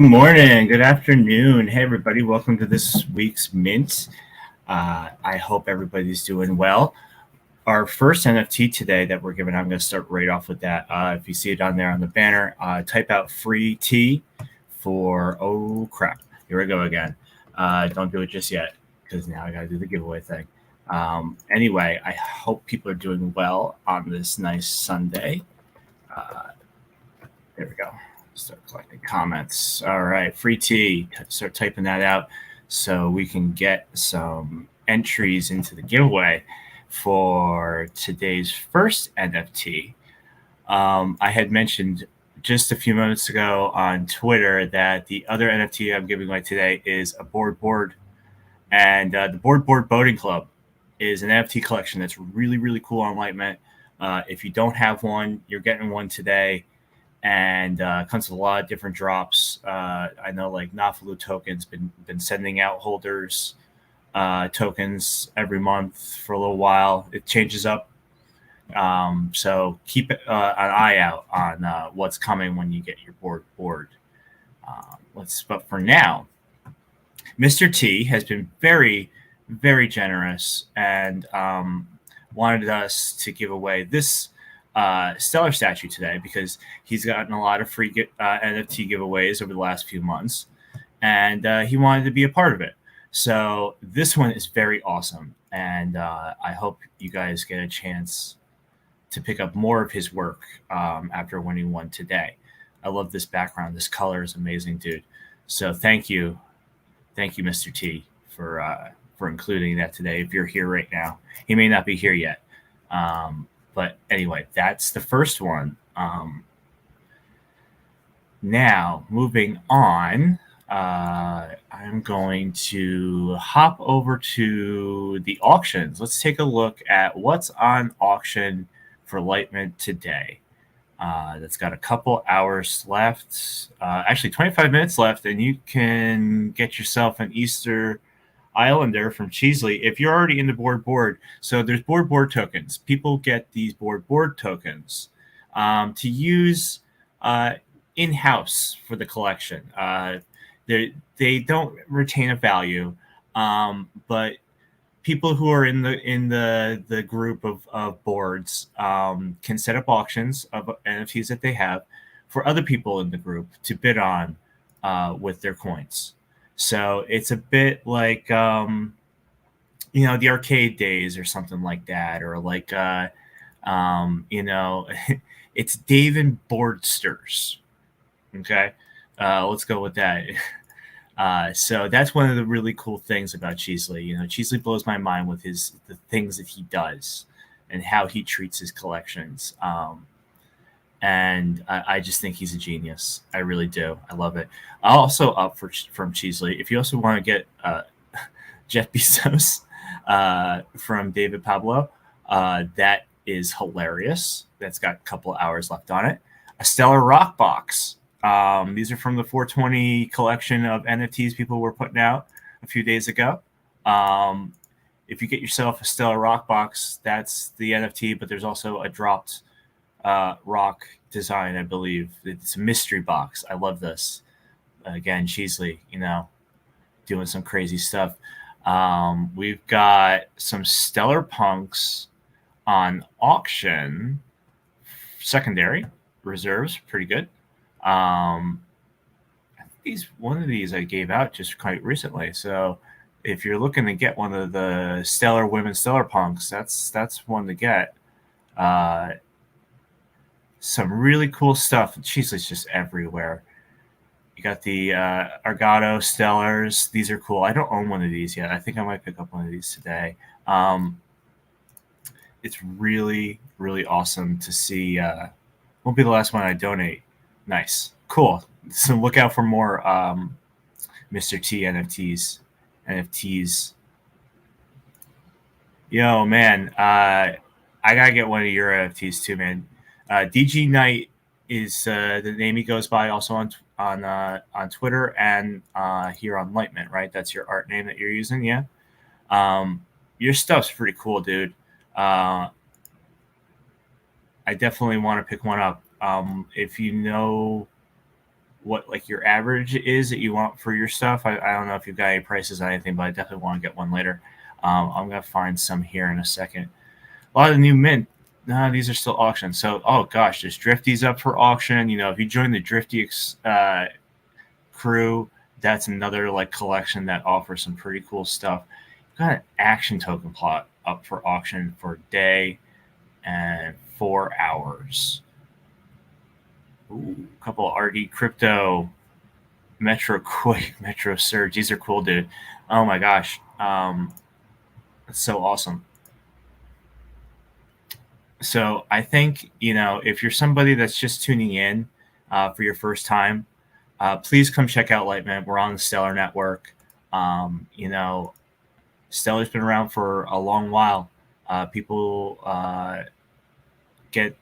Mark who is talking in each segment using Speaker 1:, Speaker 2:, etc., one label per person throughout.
Speaker 1: Good morning, good afternoon. Hey, everybody, welcome to this week's Mint. I hope everybody's doing well. Our first NFT today that we're giving, I'm going to start right off with that. If you see it on there on the banner, type out free T for, oh crap, here we go again. Don't do it just yet because now I got to do the giveaway thing. Anyway, I hope people are doing well on this nice Sunday. There we go. Start collecting comments. All right, free T. Start typing that out so we can get some entries into the giveaway for today's first NFT. I had mentioned just a few minutes ago on Twitter that the other NFT I'm giving away today is a board. And the Board Boating Club is an NFT collection that's really, really cool on litemint. If you don't have one, you're getting one today. And comes with a lot of different drops. I know like Nafalu Token's been sending out holders tokens every month for a little while. It changes up, so keep an eye out on what's coming when you get your board. But for now, Mr. T has been very, very generous and wanted us to give away this Stellar statue today because he's gotten a lot of free NFT giveaways over the last few months, and he wanted to be a part of it. So this one is very awesome, and I hope you guys get a chance to pick up more of his work after winning one today. I love this background. This color is amazing, dude. So thank you, Mr. T, for including that today. If you're here right now, he may not be here yet. But anyway, that's the first one. Now, moving on, I'm going to hop over to the auctions. Let's take a look at what's on auction for litemint today. That's got a couple hours left, actually 25 minutes left, and you can get yourself an Easter Islander from Cheesley if you're already in the board. So there's board tokens. People get these board tokens to use in-house for the collection. They don't retain a value, but people who are in the group of boards can set up auctions of NFTs that they have for other people in the group to bid on with their coins. So it's a bit like, the arcade days or something like that, or like, it's Dave and Boardsters. Okay. Let's go with that. So that's one of the really cool things about Cheesley. Cheesley blows my mind with the things that he does and how he treats his collections. And I just think he's a genius. I really do. I love it. Also up from Cheesley, if you also want to get Jeff Bezos from David Pablo, that is hilarious. That's got a couple hours left on it. A Stellar Rock box. These are from the 420 collection of NFTs people were putting out a few days ago. If you get yourself a Stellar Rock box, that's the NFT, but there's also a dropped rock design, I believe. It's a mystery box. I love this. Again, Cheesley, doing some crazy stuff. We've got some Stellar Punks on auction. Secondary reserves, pretty good. I think one of these I gave out just quite recently. So if you're looking to get one of the Stellar Women Stellar Punks, that's one to get. Some really cool stuff. Cheesley's just everywhere. You got the Argado Stellars. These are cool. I don't own one of these yet. I think I might pick up one of these today. It's really, really awesome to see. Won't be the last one I donate. Nice. Cool. So look out for more Mr. T NFTs. Yo, man. I got to get one of your NFTs too, man. DG Knight is the name he goes by, also on Twitter and here on litemint, right? That's your art name that you're using, yeah? Your stuff's pretty cool, dude. I definitely want to pick one up. If you know what like your average is that you want for your stuff. I don't know if you've got any prices on anything, but I definitely want to get one later. I'm gonna find some here in a second. A lot of new mint. No, these are still auctioned. So, oh gosh, there's Drifty's up for auction. You know, if you join the Drifty crew, that's another like collection that offers some pretty cool stuff. We've got an action token plot up for auction for a day and 4 hours. Ooh, a couple of RD crypto, Metro Quick, Metro Surge. These are cool, dude. Oh my gosh, that's so awesome. So I think, you know, if you're somebody that's just tuning in for your first time, please come check out Litemint. We're on the Stellar Network. You know, Stellar's been around for a long while. People get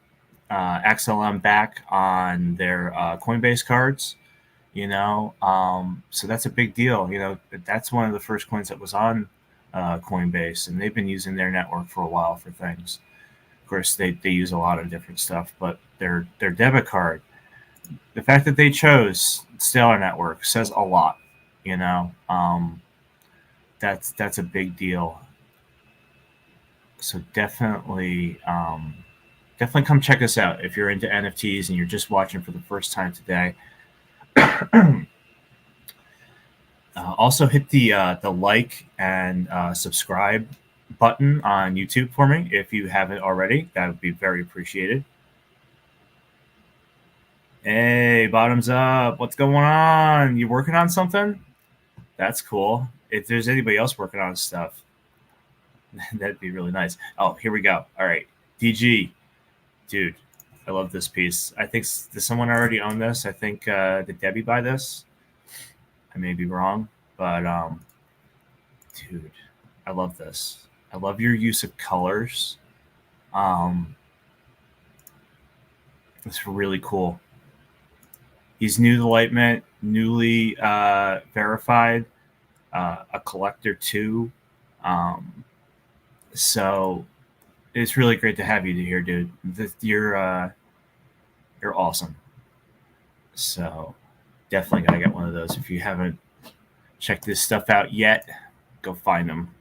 Speaker 1: XLM back on their Coinbase cards, you know, so that's a big deal. You know, that's one of the first coins that was on Coinbase, and they've been using their network for a while for things. Of course, they use a lot of different stuff, but their debit card, the fact that they chose Stellar Network says a lot. You know, that's a big deal. So definitely come check us out if you're into NFTs and you're just watching for the first time today. Also hit the like and subscribe button on YouTube for me if you haven't already. That would be very appreciated. Hey, bottoms up. What's going on? You working on something? That's cool. If there's anybody else working on stuff, that'd be really nice. Oh, here we go. All right. DG, dude, I love this piece. I think, does someone already own this? I think, did Debbie buy this? I may be wrong, but dude, I love this. I love your use of colors. Um, it's really cool. He's new to Litemint, newly verified, a collector too. So it's really great to have you here, dude. You're awesome. So definitely gotta get one of those. If you haven't checked this stuff out yet, go find them.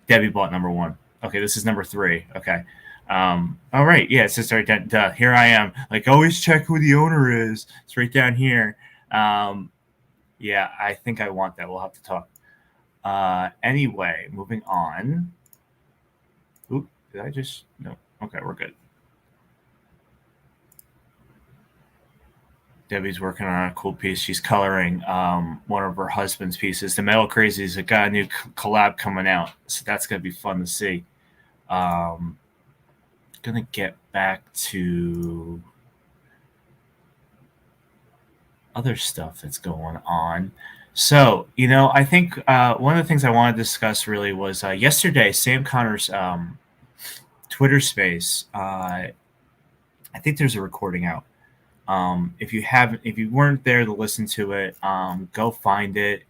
Speaker 1: Debbie bought number one. Okay, this is number three. Okay. All right. Yeah, it's just right down. Here I am. Like, always check who the owner is. It's right down here. Yeah, I think I want that. We'll have to talk. Anyway, moving on. Oop, did I just? No. Okay, we're good. Debbie's working on a cool piece. She's coloring one of her husband's pieces. The Metal Crazies have got a new collab coming out, so that's gonna be fun to see. Gonna get back to other stuff that's going on. So, you know, I think one of the things I want to discuss really was yesterday, Sam Connor's Twitter space. I think there's a recording out. If you weren't there to listen to it, go find it.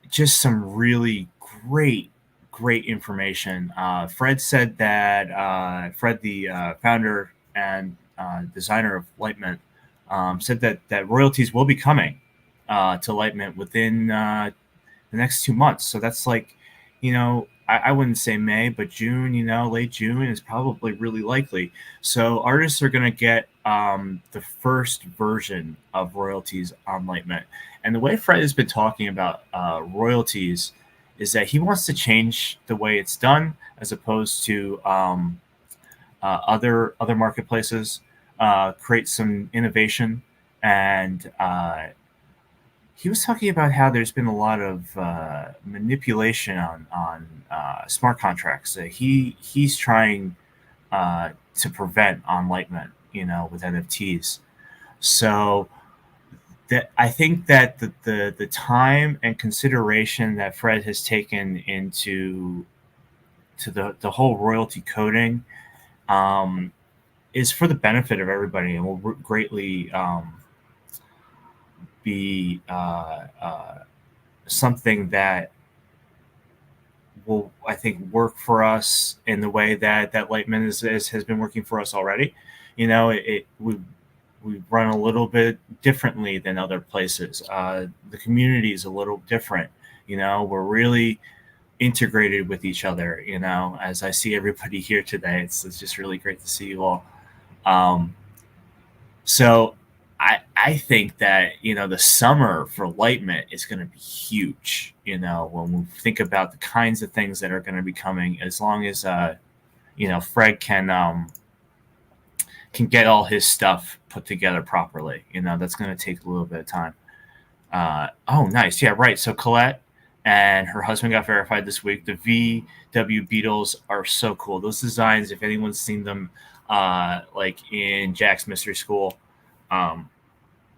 Speaker 1: Just some really great information. Fred said that Fred, the founder and designer of Litemint, said that royalties will be coming to Litemint within the next 2 months. So that's like, you know, I wouldn't say May, but June, you know, late June is probably really likely. So artists are going to get the first version of royalties on Litemint. And the way Fred has been talking about royalties is that he wants to change the way it's done as opposed to other marketplaces, create some innovation. And he was talking about how there's been a lot of manipulation on smart contracts that he's trying to prevent on Litemint, you know, with NFTs. So that I think that the time and consideration that Fred has taken into the whole royalty coding is for the benefit of everybody and will greatly be something that will, I think, work for us in the way that Litemint has been working for us already. You know, we we run a little bit differently than other places. The community is a little different. We're really integrated with each other. As I see everybody here today, it's just really great to see you all. So I think that the summer for litemint is going to be huge. When we think about the kinds of things that are going to be coming, as long as Fred can get all his stuff put together properly. That's going to take a little bit of time. Oh, nice. Yeah, right. So Colette and her husband got verified this week. The VW Beetles are so cool. Those designs, if anyone's seen them, like in Jack's Mystery School,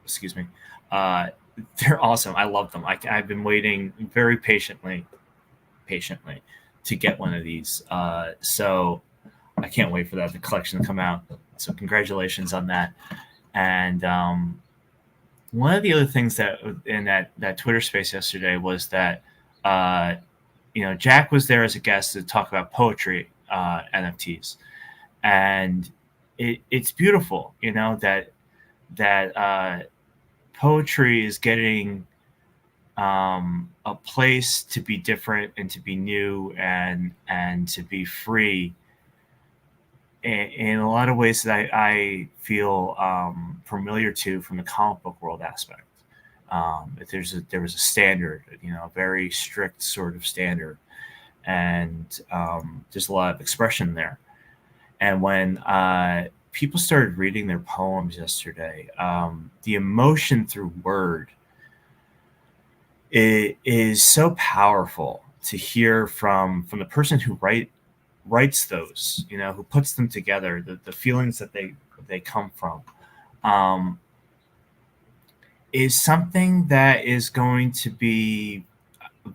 Speaker 1: excuse me, they're awesome. I love them. I've been waiting very patiently to get one of these. So I can't wait for the collection to come out. So congratulations on that. And one of the other things that in that Twitter space yesterday was that Jack was there as a guest to talk about poetry NFTs, and it's beautiful. That poetry is getting a place to be different and to be new and to be free in a lot of ways that I feel familiar to from the comic book world aspect. There was a standard, a very strict sort of standard, and there's a lot of expression there. And when people started reading their poems yesterday, the emotion through word is so powerful to hear from the person who writes those, who puts them together, the feelings that they come from, is something that is going to be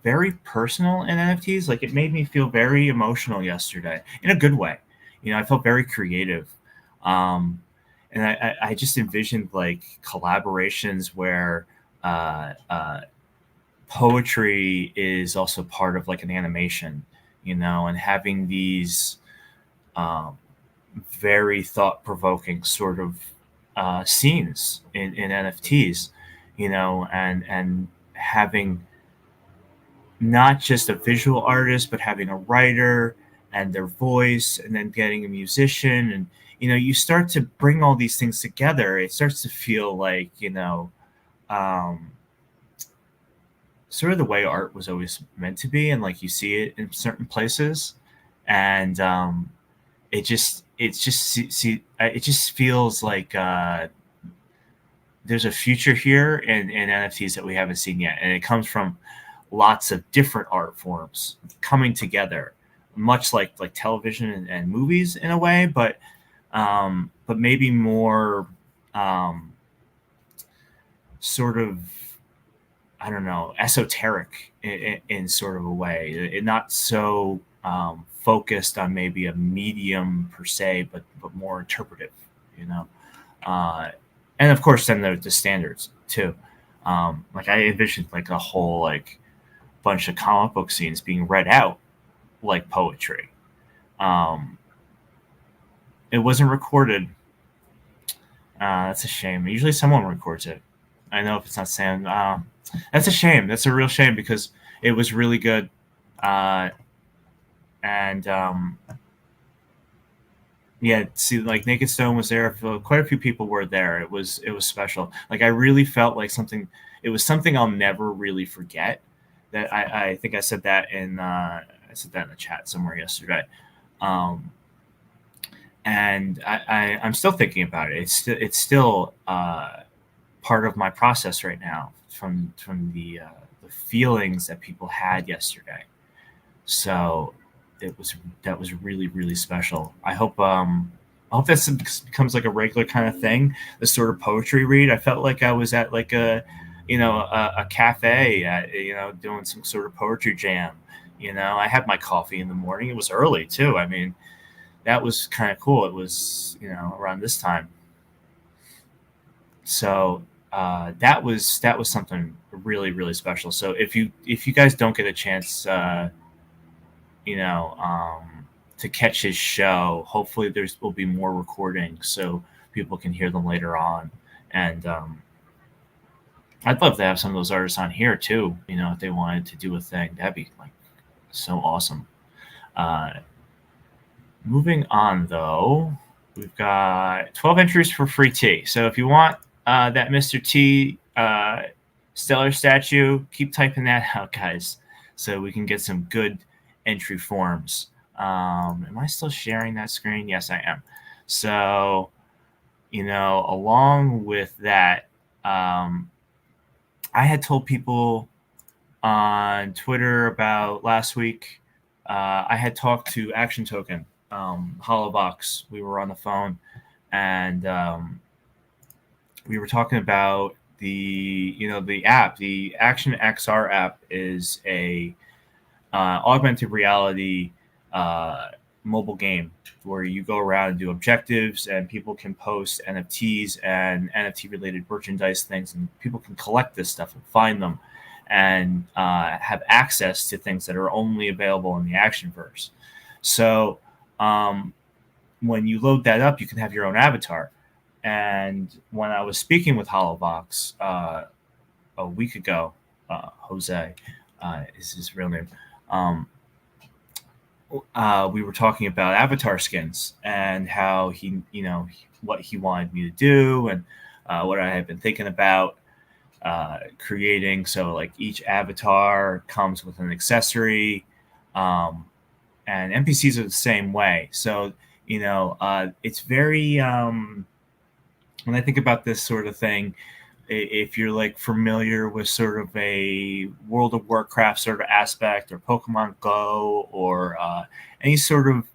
Speaker 1: very personal in NFTs. Like, it made me feel very emotional yesterday in a good way. I felt very creative. And I just envisioned like collaborations where poetry is also part of like an animation, and having these very thought-provoking sort of scenes in NFTs, and having not just a visual artist, but having a writer and their voice, and then getting a musician, and you start to bring all these things together. It starts to feel like sort of the way art was always meant to be, and like you see it in certain places, and it just feels like there's a future here in NFTs that we haven't seen yet, and it comes from lots of different art forms coming together, much like television and movies in a way, but maybe more sort of, I don't know, esoteric in sort of a way. It not so focused on maybe a medium per se, but more interpretive, and of course then the standards too. Like, I envisioned like a whole like bunch of comic book scenes being read out like poetry. It wasn't recorded. That's a shame. Usually someone records it. I know if it's not Sam. That's a shame. That's a real shame, because it was really good. And yeah, see, like Naked Stone was there. Quite a few people were there. It was special. Like, I really felt like something. It was something I'll never really forget. That I think I said that in the chat somewhere yesterday. And I'm still thinking about it. It's still part of my process right now from the feelings that people had yesterday. So that was really, really special. I hope that becomes like a regular kind of thing. This sort of poetry read. I felt like I was at like a cafe, doing some sort of poetry jam. I had my coffee in the morning. It was early too. I mean, that was kind of cool. It was, around this time. So that was something really, really special. So if you guys don't get a chance, to catch his show, hopefully will be more recordings so people can hear them later on. And I'd love to have some of those artists on here too. If they wanted to do a thing, that'd be like so awesome. Moving on, though, we've got 12 entries for free tea. So if you want that Mr. T Stellar statue, keep typing that out, guys, so we can get some good entry forms. Am I still sharing that screen? Yes, I am. So, along with that, I had told people on Twitter about last week. I had talked to Action Token, Holobox. We were on the phone, and we were talking about the app. The Action XR app is a augmented reality mobile game where you go around and do objectives, and people can post NFTs and NFT related merchandise things, and people can collect this stuff and find them and have access to things that are only available in the Actionverse. So when you load that up, you can have your own avatar. And when I was speaking with Holobox a week ago, Jose is his real name. We were talking about avatar skins and how what he wanted me to do, and what I had been thinking about creating. So like each avatar comes with an accessory, and NPCs are the same way. So it's very when I think about this sort of thing, if you're like familiar with sort of a World of Warcraft sort of aspect, or Pokemon Go, or any sort of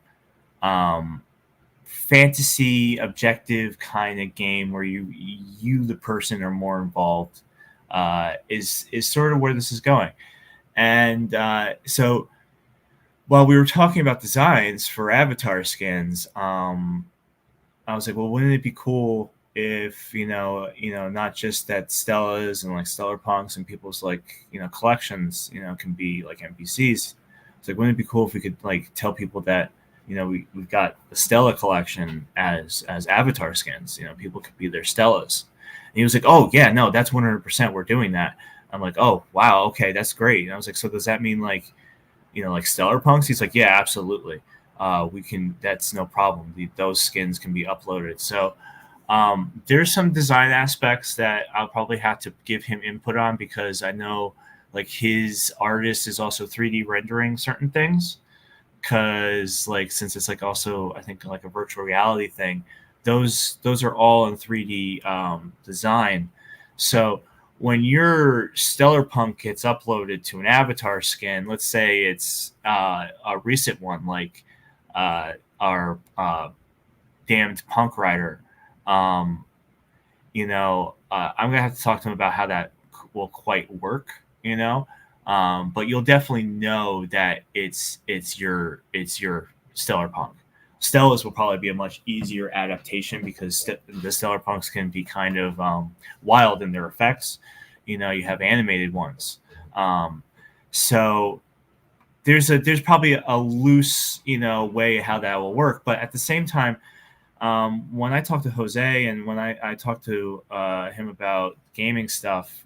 Speaker 1: fantasy objective kind of game where you the person are more involved, is sort of where this is going. And so while we were talking about designs for avatar skins, I was like, well, wouldn't it be cool if not just that Stellas and like Stellar Punks and people's like collections can be like NPCs. It's like, wouldn't it be cool if we could like tell people that we've got the Stella collection as avatar skins. People could be their Stellas. And he was like, oh yeah, no, that's 100%. We're doing that. I'm like, oh wow, okay, that's great. And I was like, so does that mean like like Stellar Punks? He's like, yeah, absolutely. We can. That's no problem. Those skins can be uploaded. So there's some design aspects that I'll probably have to give him input on, because I know like his artist is also 3D rendering certain things. Because like since it's like also I think like a virtual reality thing, those are all in 3D design. So when your Stellar Punk gets uploaded to an avatar skin, let's say it's a recent one like our damned punk rider, I'm gonna have to talk to him about how that will quite work, but you'll definitely know that it's your Stellar Punk. Stellas will probably be a much easier adaptation, because the Stellar Punks can be kind of wild in their effects. You have animated ones, so there's probably a loose way how that will work. But at the same time, when I talked to Jose and when I talked to him about gaming stuff,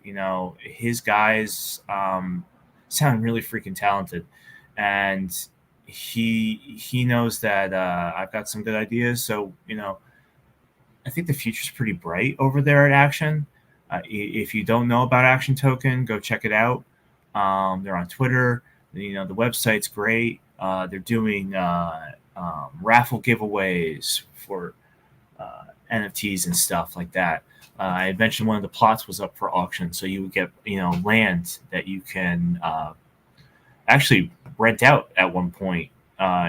Speaker 1: his guys sound really freaking talented, and he knows that I've got some good ideas. So I think the future's pretty bright over there at Action. If you don't know about Action Token, go check it out. They're on Twitter. The website's great. They're doing raffle giveaways for NFTs and stuff like that. I had mentioned one of the plots was up for auction, so you would get land that you can actually rent out at one point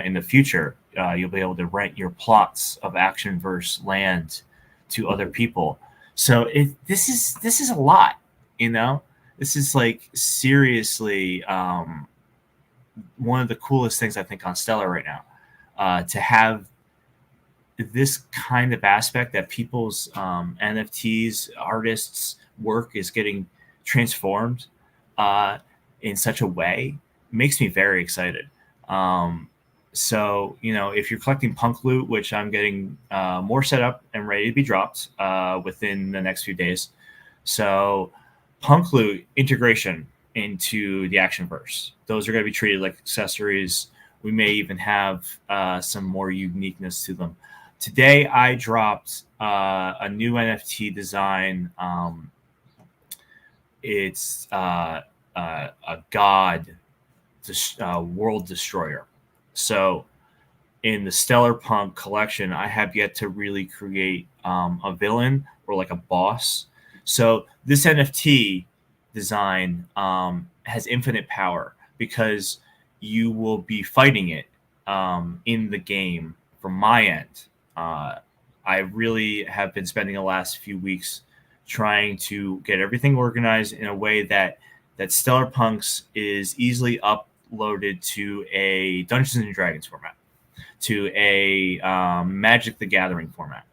Speaker 1: in the future. You'll be able to rent your plots of Actionverse land to other people. So this is a lot. This is like seriously one of the coolest things I think on Stellar right now, to have this kind of aspect that people's NFTs, artists' work is getting transformed in such a way makes me very excited. So, if you're collecting punk loot, which I'm getting more set up and ready to be dropped within the next few days. So, punk loot integration into the action verse. Those are going to be treated like accessories. We may even have some more uniqueness to them. Today, I dropped a new NFT design. It's a god, world destroyer. So, in the Stellar Punk collection, I have yet to really create a villain or like a boss. So this NFT design has infinite power because you will be fighting it in the game from my end. Uh, I really have been spending the last few weeks trying to get everything organized in a way that Stellar Punks is easily uploaded to a Dungeons and Dragons format, to a Magic the Gathering format.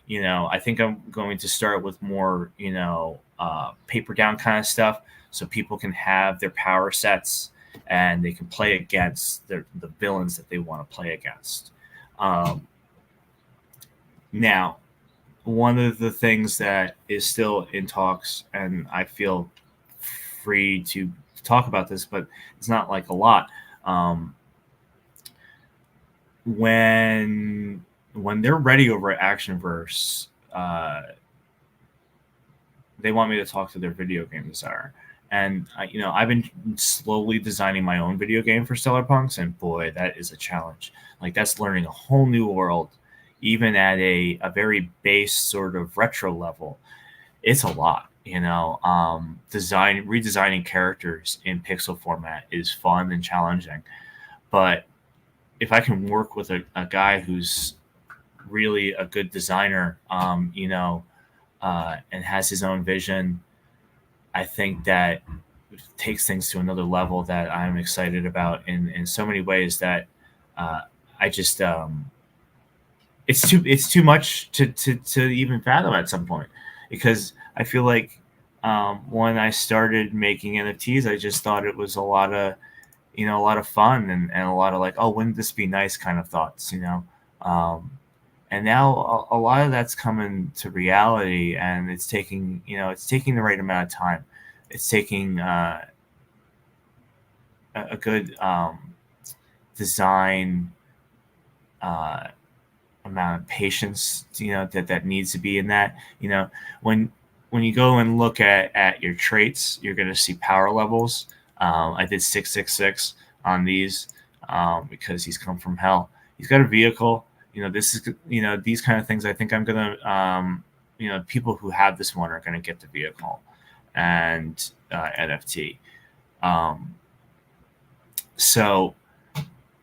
Speaker 1: I think I'm going to start with more, paper down kind of stuff so people can have their power sets and they can play against the villains that they want to play against. Now, one of the things that is still in talks, and I feel free to talk about this, but it's not like a lot. When they're ready over at Actionverse, they want me to talk to their video game designer. And I've been slowly designing my own video game for Stellar Punks, and boy, that is a challenge. Like, that's learning a whole new world, even at a very base sort of retro level. It's a lot. Redesigning characters in pixel format is fun and challenging, but if I can work with a guy who's really a good designer, and has his own vision, I think that takes things to another level that I'm excited about in so many ways that I just it's too much to even fathom at some point, because I feel like when I started making NFTs, I just thought it was a lot of fun and a lot of like, oh, wouldn't this be nice kind of thoughts, and now a lot of that's coming to reality, and it's taking the right amount of time. It's taking a good design amount of patience, that needs to be in that. When you go and look at your traits, you're going to see power levels. I did 666 on these because he's come from hell. He's got a vehicle. This is these kind of things. I think I'm gonna people who have this one are gonna get the vehicle and NFT. So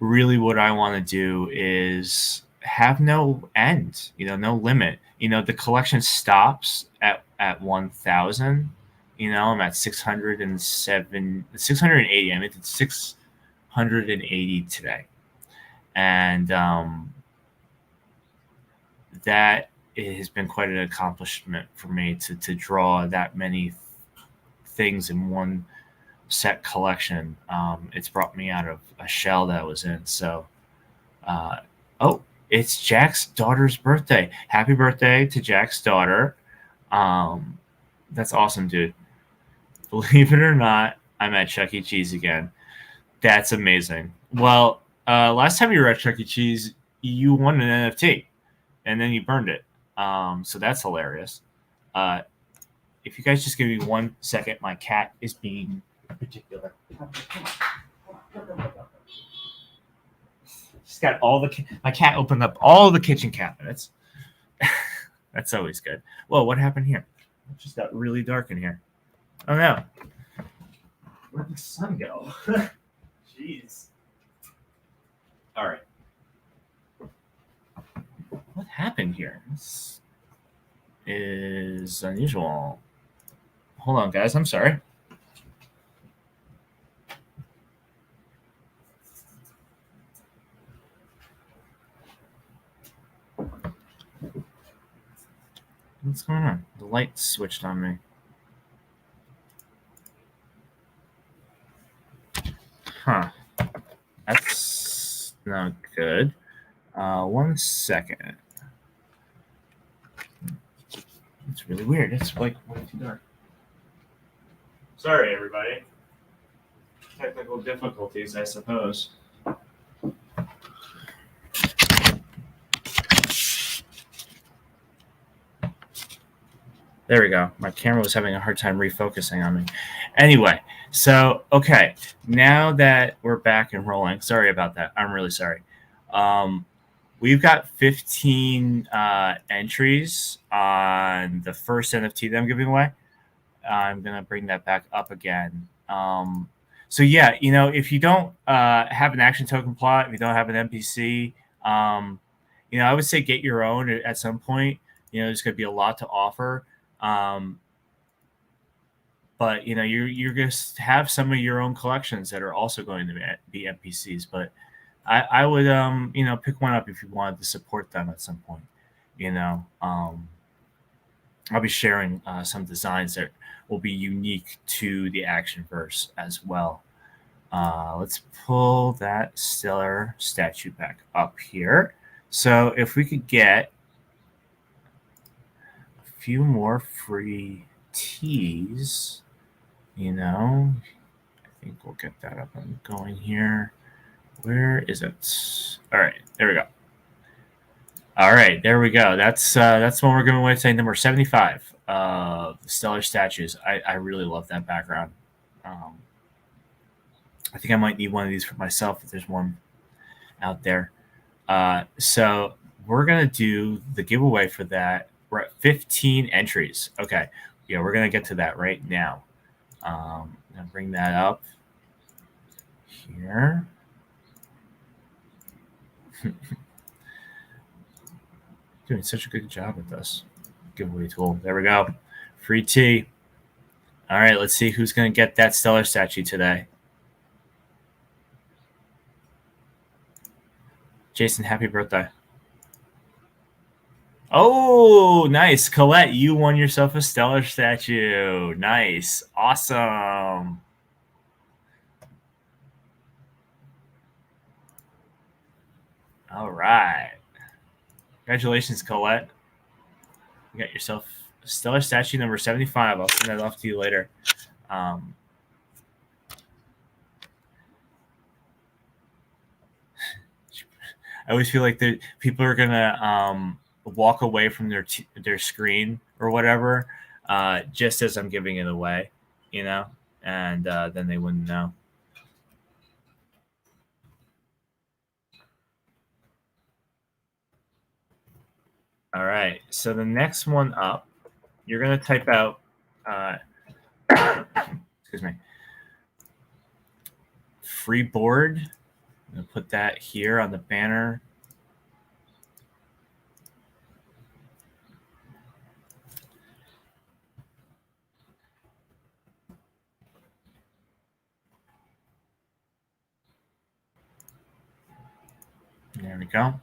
Speaker 1: really, what I want to do is have no end. No limit. The collection stops at 1,000. I'm at 680. I'm at 680 today, and that has been quite an accomplishment for me to draw that many things in one set collection. It's brought me out of a shell that I was in. So, it's Jack's daughter's birthday. Happy birthday to Jack's daughter. That's awesome, dude. Believe it or not, I'm at Chuck E. Cheese again. That's amazing. Well, last time you were at Chuck E. Cheese, you won an NFT, and then you burned it. So that's hilarious. If you guys just give me 1 second, my cat is being particular. She's got my cat opened up all the kitchen cabinets. That's always good. Whoa, what happened here? It just got really dark in here. Oh no. Where'd the sun go? Jeez. All right. What happened here? This is unusual. Hold on, guys. I'm sorry. What's going on? The light switched on me. Huh. That's not good. 1 second. It's really weird. It's like way too dark. Sorry, everybody. Technical difficulties, I suppose. There we go. My camera was having a hard time refocusing on me. Anyway, so, okay. Now that we're back and rolling, sorry about that. I'm really sorry. We've got 15 entries on the first NFT that I'm giving away. I'm going to bring that back up again. So, yeah, if you don't have an action token plot, if you don't have an NPC, I would say get your own at some point. There's going to be a lot to offer. But you're going to have some of your own collections that are also going to be NPCs. But I would pick one up if you wanted to support them at some point. I'll be sharing some designs that will be unique to the action verse as well. Let's pull that stellar statue back up here. So if we could get a few more free teas, I think we'll get that up and going here. Where is it? All right, there we go. All right, there we go. That's one we're giving away today, number 75 of stellar statues. I really love that background. I think I might need one of these for myself if there's one out there. So we're going to do the giveaway for that. We're at 15 entries. Okay. Yeah, we're going to get to that right now. I'll bring that up here. Doing such a good job with this giveaway tool. There we go. Free tea. All right, let's see who's going to get that stellar statue today. Jason, happy birthday. Oh, nice. Colette, you won yourself a stellar statue. Nice. Awesome. All right. Congratulations, Colette. You got yourself a stellar statue number 75. I'll send that off to you later. I always feel like people are gonna walk away from their screen or whatever, just as I'm giving it away, and then they wouldn't know. All right, so the next one up, you're gonna type out, excuse me, free board. I'm gonna put that here on the banner. There we go.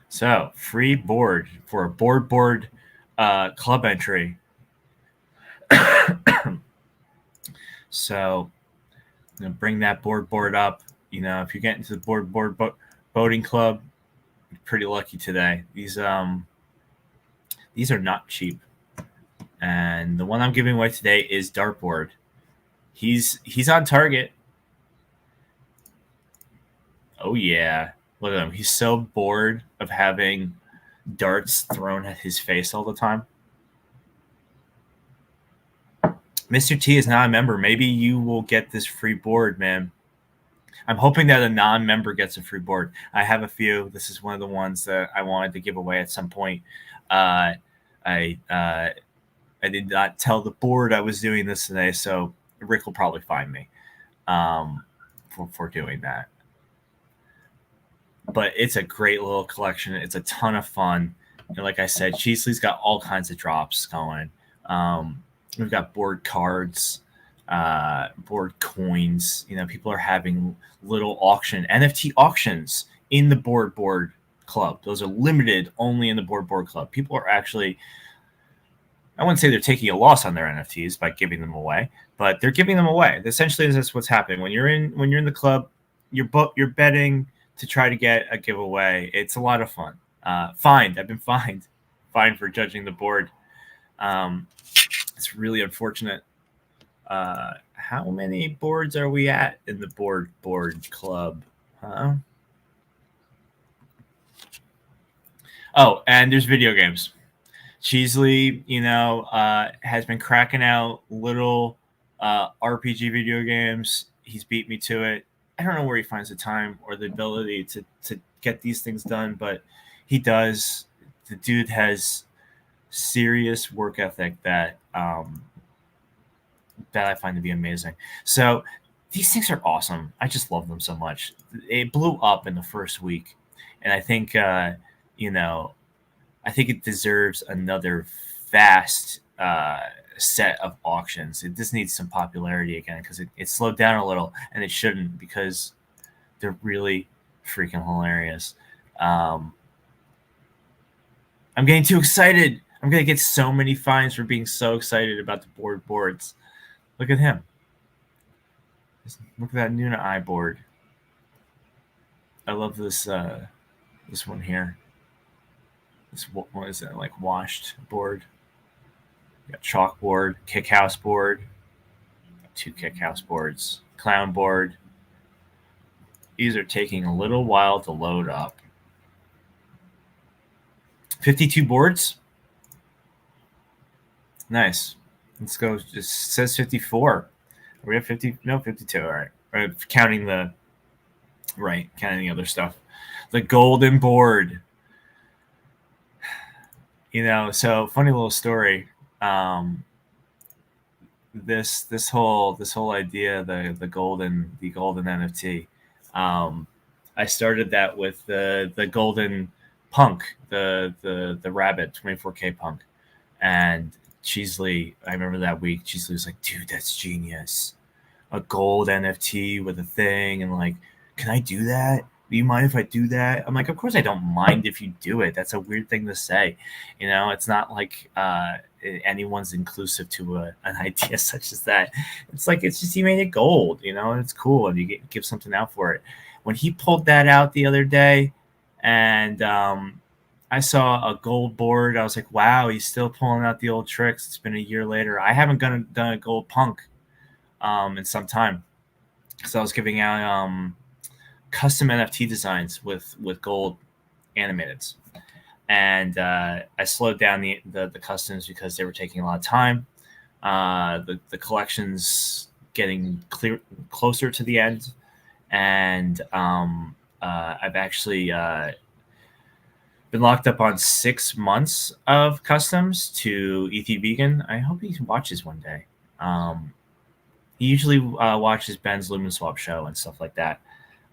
Speaker 1: So free board for a board club entry. So I'm gonna bring that board up. If you get into the board boating club, you're pretty lucky today. These are not cheap. And the one I'm giving away today is dartboard. He's on target. Oh yeah. Look at him. He's so bored of having darts thrown at his face all the time. Mr. T is not a member. Maybe you will get this free board, man. I'm hoping that a non-member gets a free board. I have a few. This is one of the ones that I wanted to give away at some point. I did not tell the board I was doing this today, so Rick will probably find me for doing that. But it's a great little collection. It's a ton of fun. And like I said, Cheesley's got all kinds of drops going. We've got board cards, board coins. People are having little NFT auctions in the board club. Those are limited only in the board club. People are actually, I wouldn't say they're taking a loss on their NFTs by giving them away, but they're giving them away. Essentially, that's what's happening when you're in the club. You're betting to try to get a giveaway. It's a lot of fun. Fined. I've been fined for judging the board. It's really unfortunate. How many boards are we at in the board club? Huh? Oh, and there's video games. Cheesley, has been cracking out little RPG video games. He's beat me to it. I don't know where he finds the time or the ability to get these things done, but he does. The dude has serious work ethic that I find to be amazing. So these things are awesome. I just love them so much. It blew up in the first week, and I think I think it deserves another vast set of auctions. It just needs some popularity again because it slowed down a little, and it shouldn't because they're really freaking hilarious. I'm getting too excited. I'm going to get so many fines for being so excited about the boards. Look at him. Look at that Nuna Eye board. I love this this one here. This, what is it, like washed board? You got chalkboard, kick house board, 2 kick house boards, clown board. These are taking a little while to load up. 52 boards. Nice. Let's go. It says 54. Are we at 50? No, 52. All right. Counting the other stuff. The golden board. So funny little story. This whole idea, the golden NFT. I started that with the golden punk, the rabbit 24K punk, and Cheesley. I remember that week. Cheesley was like, "Dude, that's genius! A gold NFT with a thing, and like, can I do that? Do you mind if I do that?" I'm like, "Of course I don't mind if you do it. That's a weird thing to say. It's not like anyone's inclusive to an idea such as that. It's like, it's just, you made it gold, and it's cool, and you give something out for it." When he pulled that out the other day, and I saw a gold board, I was like, wow, he's still pulling out the old tricks. It's been a year later. I haven't done a gold punk in some time, because I was giving out custom NFT designs with gold animateds, and I slowed down the customs because they were taking a lot of time. The collection's getting closer to the end, and I've actually been locked up on 6 months of customs to ET Vegan. I hope he watches one day. He usually watches Ben's Lumen Swap show and stuff like that.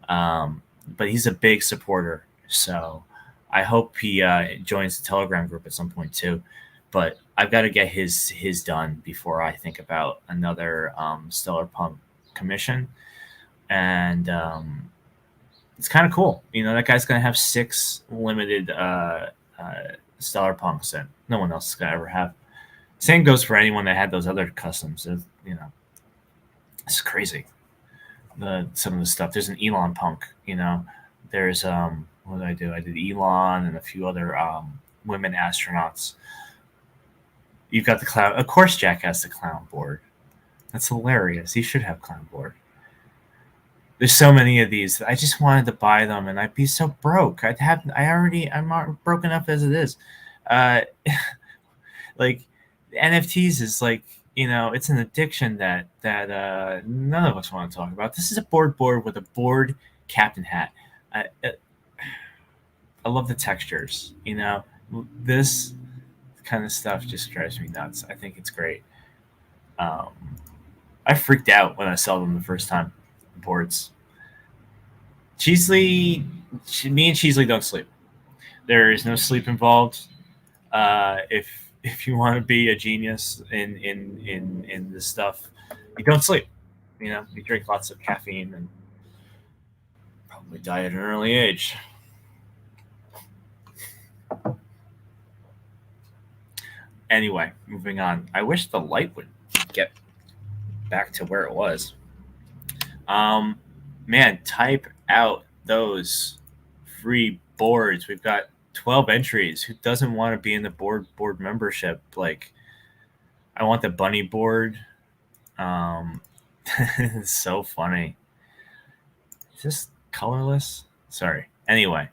Speaker 1: But he's a big supporter, so I hope he joins the Telegram group at some point too. But I've got to get his done before I think about another Stellar Punk commission. And it's kind of cool. That guy's going to have 6 limited Stellar Punks that no one else is going to ever have. Same goes for anyone that had those other customs. It's crazy. Some of the stuff. There's an Elon Punk. There's what did I do? I did Elon and a few other women astronauts. You've got the clown. Of course, Jack has the clown board. That's hilarious. He should have clown board. There's so many of these. I just wanted to buy them, and I'd be so broke. I'm broke enough as it is. Like, NFTs is like, it's an addiction that none of us want to talk about. This is a board with a board captain hat. I love the textures. This kind of stuff just drives me nuts. I think it's great. I freaked out when I saw them the first time. Boards. Me and Cheesley don't sleep. There is no sleep involved. If you want to be a genius in this stuff, you don't sleep. You drink lots of caffeine and probably die at an early age. Anyway, moving on. I wish the light would get back to where it was. Man, type out those free boards. We've got 12 entries. Who doesn't want to be in the board membership? Like, I want the bunny board. It's so funny. Is this colorless? Sorry. Anyway,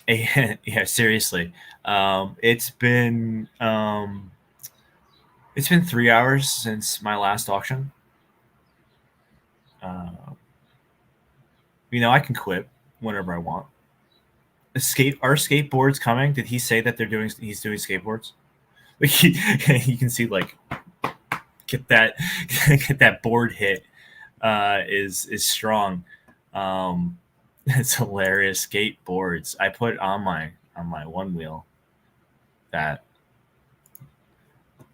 Speaker 1: yeah, seriously. It's been 3 hours since my last auction. I can quit whenever I want. Are skateboards coming? Did he say that he's doing skateboards? Like you can see like get that board hit is strong. It's hilarious. Skateboards. I put on my one wheel that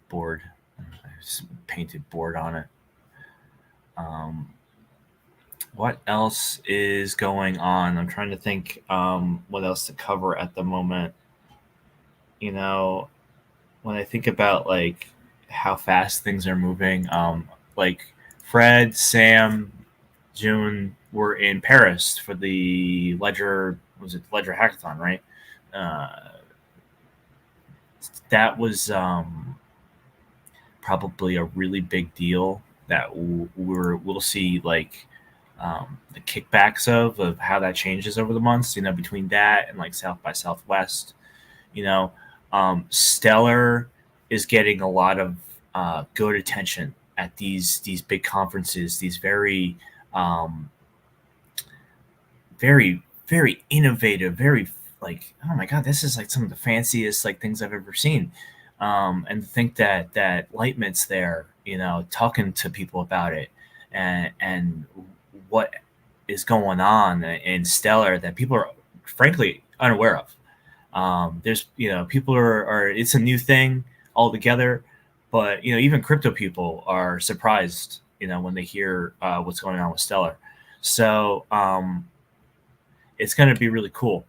Speaker 1: board, painted board on it. What else is going on? I'm trying to think what else to cover at the moment. When I think about like how fast things are moving, like Fred, Sam, June were in Paris for the Ledger Hackathon, right? That was probably a really big deal that we'll see like the kickbacks of how that changes over the months. Between that and like South by Southwest, Stellar is getting a lot of good attention at these big conferences. These very very very innovative, very like, oh my god, this is like some of the fanciest like things I've ever seen. And to think that Litemint's there, talking to people about it, and what is going on in Stellar that people are frankly unaware of. There's people are it's a new thing altogether, but even crypto people are surprised when they hear what's going on with Stellar. So it's going to be really cool.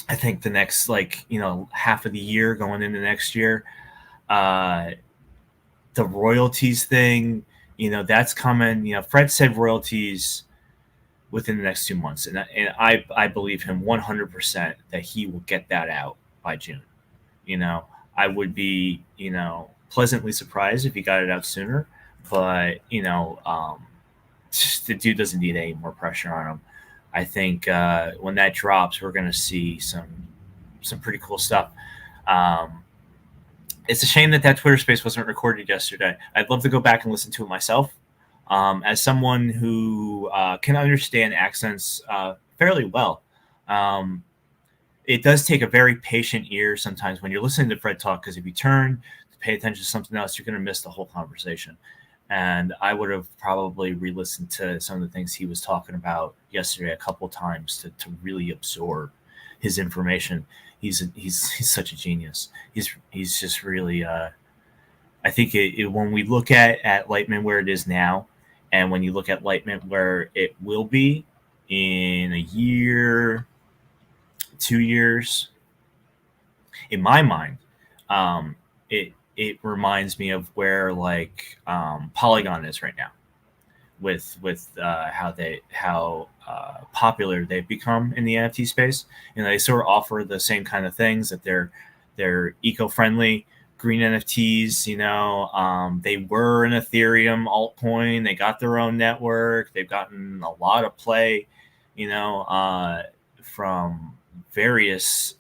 Speaker 1: I think the next half of the year going into next year, the royalties thing, that's coming. Fred said royalties within the next 2 months, and I believe him 100% that he will get that out by June. I would be pleasantly surprised if he got it out sooner, but the dude doesn't need any more pressure on him. I think when that drops, we're going to see some pretty cool stuff. It's a shame that Twitter space wasn't recorded yesterday. I'd love to go back and listen to it myself. As someone who can understand accents fairly well, it does take a very patient ear sometimes when you're listening to Fred talk, because if you turn to pay attention to something else, you're going to miss the whole conversation. And I would have probably re-listened to some of the things he was talking about yesterday a couple of times to really absorb his information. He's such a genius. He's just really. I think when we look at Litemint where it is now, and when you look at Litemint where it will be in a year, 2 years, in my mind, it reminds me of where like Polygon is right now, with how popular they've become in the NFT space. They sort of offer the same kind of things, that they're eco-friendly, green NFTs. They were an Ethereum altcoin. They got their own network. They've gotten a lot of play, from various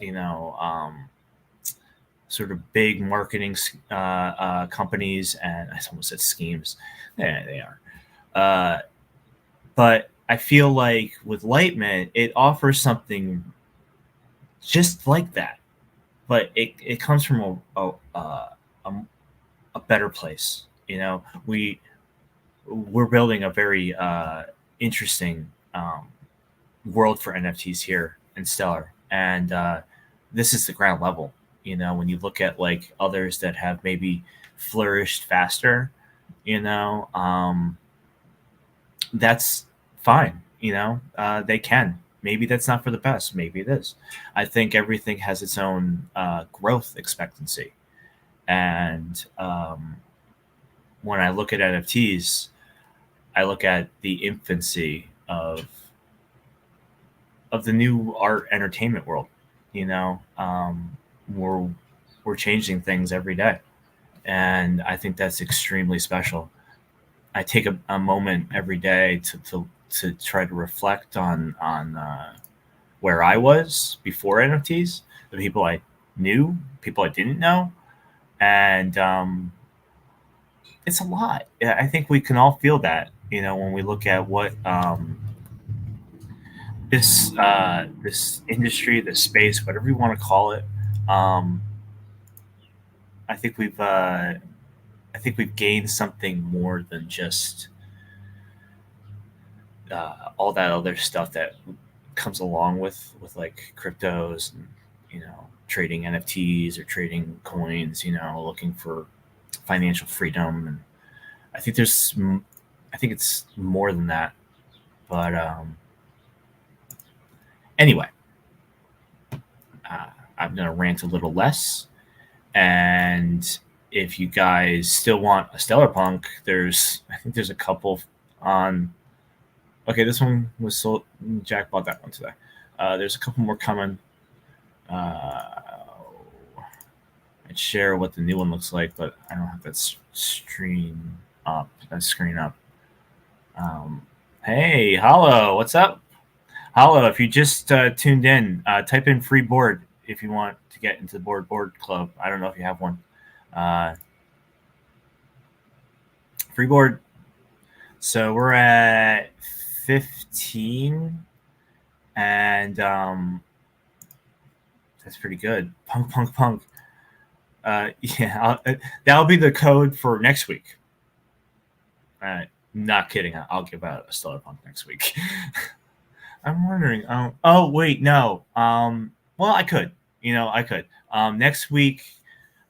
Speaker 1: sort of big marketing companies, and I almost said schemes. Yeah, they are. But I feel like with Litemint, it offers something just like that, but it comes from a better place. We're building a very interesting world for NFTs here in Stellar, and this is the ground level. When you look at like others that have maybe flourished faster, that's fine. They can. Maybe that's not for the best. Maybe it is. I think everything has its own growth expectancy. And when I look at NFTs, I look at the infancy of the new art entertainment world. You know, we're we're changing things every day, and I think that's extremely special. I take a moment every day to try to reflect on where I was before NFTs, the people I knew, people I didn't know, and it's a lot. Yeah, I think we can all feel that, when we look at what this industry, this space, whatever you want to call it. Um, I think we've gained something more than just all that other stuff that comes along with like cryptos and trading NFTs or trading coins. Looking for financial freedom, and I think I think it's more than that. But anyway, I'm gonna rant a little less. And if you guys still want a Stellar Punk, I think there's a couple on. Okay, this one was sold. Jack bought that one today. There's a couple more coming. I'd share what the new one looks like, but I don't have that screen up. Hey, Hollow, what's up? Hollow, if you just tuned in, type in free board if you want to get into the board club. I don't know if you have one. Free board. So we're at 15, and that's pretty good. Punk. Yeah, that'll be the code for next week. Not kidding. I'll give out a Stellar Punk next week. I'm wondering. Oh wait, no. Well, I could. I could. Next week,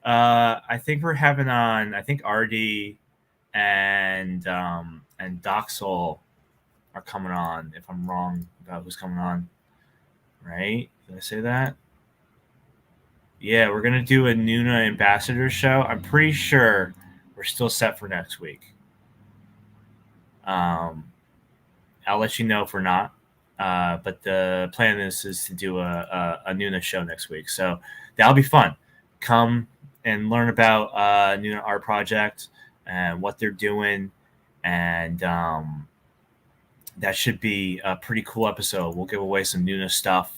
Speaker 1: I think we're having on. I think RD and Doxel are coming on. If I'm wrong about who's coming on, right? Did I say that? Yeah, we're gonna do a Nuna Ambassador show. I'm pretty sure we're still set for next week. I'll let you know if we're not. But the plan is to do a Nuna show next week, so that'll be fun. Come and learn about Nuna Art Project and what they're doing, and that should be a pretty cool episode. We'll give away some Nuna stuff.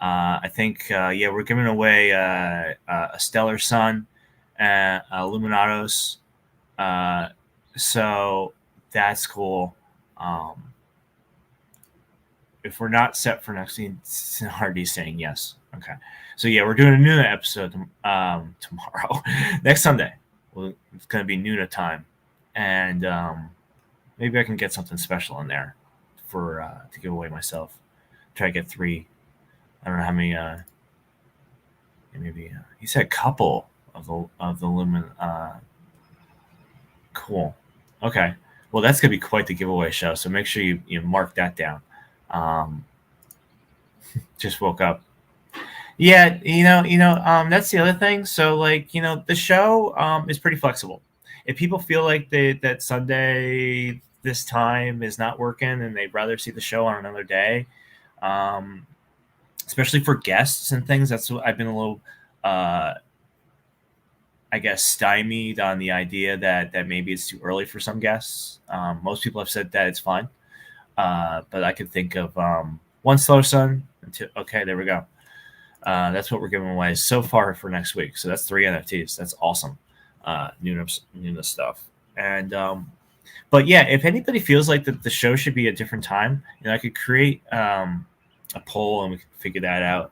Speaker 1: I think, we're giving away a Stellar Sun, Illuminados. So that's cool. If we're not set for next week, Hardy's saying yes. Okay. So yeah, we're doing a Nuna episode tomorrow. Next Sunday. It's going to be Nuna time. And maybe I can get something special in there to give away myself. Try to get 3. I don't know how many. Maybe he said a couple of the Lumen. Cool. Okay. Well, that's gonna be quite the giveaway show. So make sure you mark that down. Just woke up. Yeah, that's the other thing. So the show is pretty flexible. If people feel like that Sunday this time is not working and they'd rather see the show on another day, especially for guests and things, that's what I've been a little, I guess, stymied on the idea that maybe it's too early for some guests. Most people have said that it's fine, but I could think of one Slow Sun. Okay, there we go. That's what we're giving away so far for next week. So that's 3 NFTs. That's awesome. Nuna stuff. And but yeah, if anybody feels like the show should be a different time, I could create a poll and we could figure that out.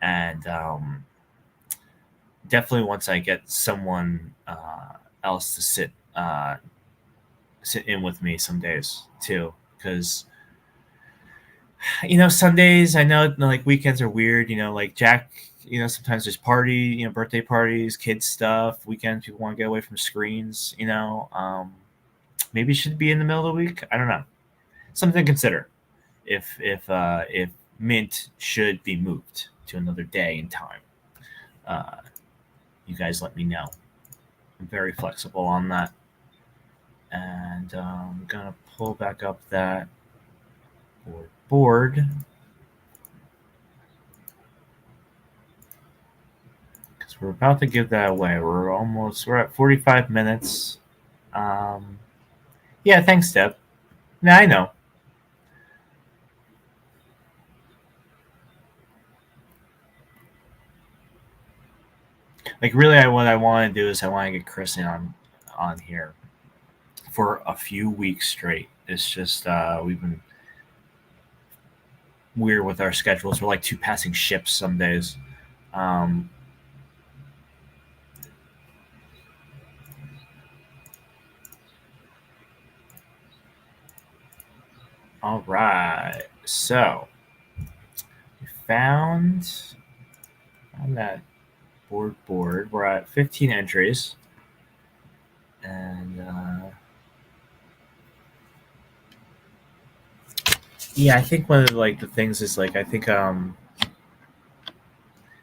Speaker 1: And definitely once I get someone else to sit in with me some days too, because Sundays, I know like weekends are weird, like Jack, sometimes there's birthday parties, kids stuff, weekends, people want to get away from screens, maybe it should be in the middle of the week. I don't know. Something to consider if Mint should be moved to another day and time. You guys let me know. I'm very flexible on that. And I'm going to pull back up that board. Because we're about to give that away. We're at 45 minutes. Yeah, thanks, Deb. Yeah, I know. Like, really, what I want to do is I want to get Kristen on here for a few weeks straight. It's just we've been weird with our schedules. We're like two passing ships some days. Um, all right, so we found on that board. We're at 15 entries, and yeah, I think one of the things is I think it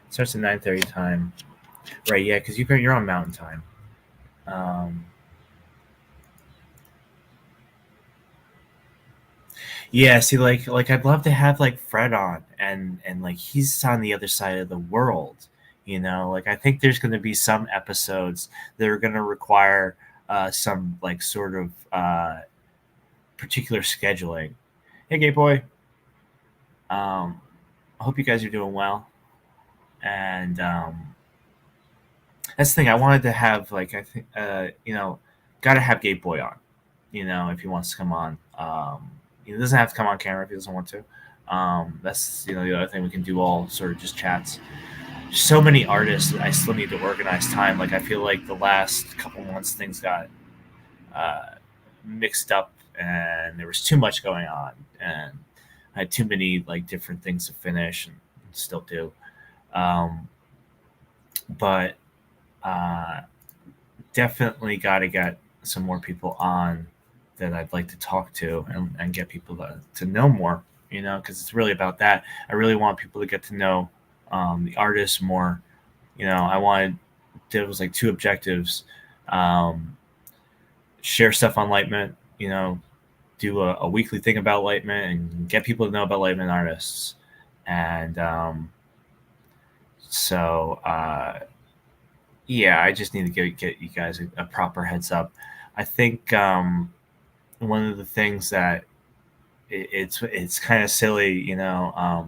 Speaker 1: starts at 9:30 time, right? Yeah, because you're on Mountain Time. Um, Yeah, see, I'd love to have Fred on, and he's on the other side of the world. I think there's going to be some episodes that are going to require some sort of particular scheduling. Hey, gay boy. I hope you guys are doing well, and that's the thing. I wanted to have I think got to have gay boy on. If he wants to come on. He doesn't have to come on camera if he doesn't want to. That's the other thing we can do all sort of just chats. So many artists. I still need to organize time. I feel like the last couple months things got mixed up and there was too much going on and I had too many different things to finish and still do. Um, but definitely got to get some more people on that I'd like to talk to and get people to know more, because it's really about that. I really want people to get to know the artists more. I wanted, there was two objectives. Share stuff on litemint, do a weekly thing about litemint and get people to know about litemint artists. And so, yeah, I just need to get you guys a proper heads up. I think one of the things that it's kind of silly, I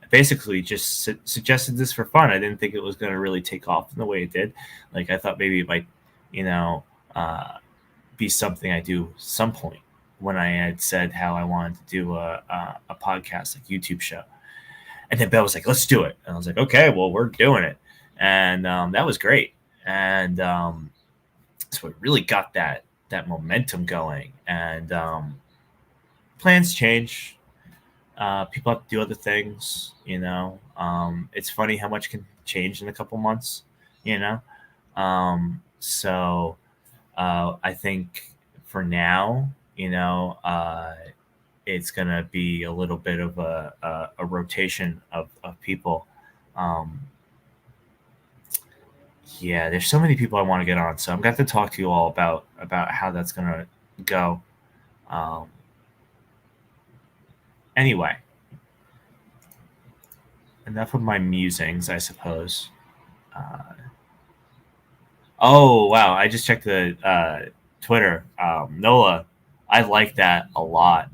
Speaker 1: basically just suggested this for fun. I didn't think it was going to really take off in the way it did. I thought maybe it might, uh, be something I do some point when I had said how I wanted to do a podcast, YouTube show. And then Belle was like, let's do it. And I was like, okay, well, we're doing it. And that was great. And so it really got that momentum going. And plans change. People have to do other things. It's funny how much can change in a couple months. So I think for now, it's gonna be a little bit of a rotation of people. Yeah, there's so many people I want to get on, so I'm going to talk to you all about how that's gonna go. Um, anyway, enough of my musings, I suppose. Uh, oh wow, I just checked the Twitter. Nola, I like that a lot.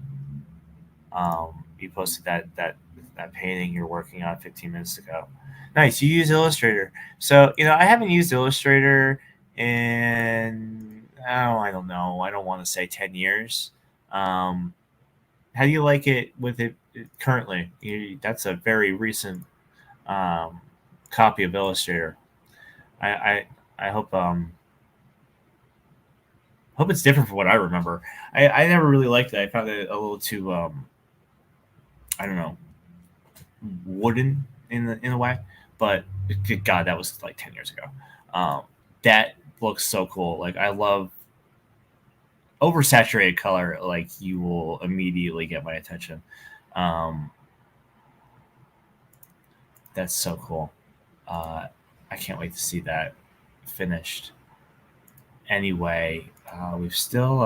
Speaker 1: You posted that painting you're working on 15 minutes ago. Nice. You use Illustrator. So I haven't used Illustrator in I don't know. I don't want to say 10 years. How do you like it with it currently? That's a very recent um, copy of Illustrator. I I, I hope it's different from what I remember. I never really liked it. I found it a little too I don't know, wooden in a way. But good God, that was 10 years ago. That looks so cool. I love oversaturated color. You will immediately get my attention. Um, that's so cool. I can't wait to see that finished. Anyway, we've still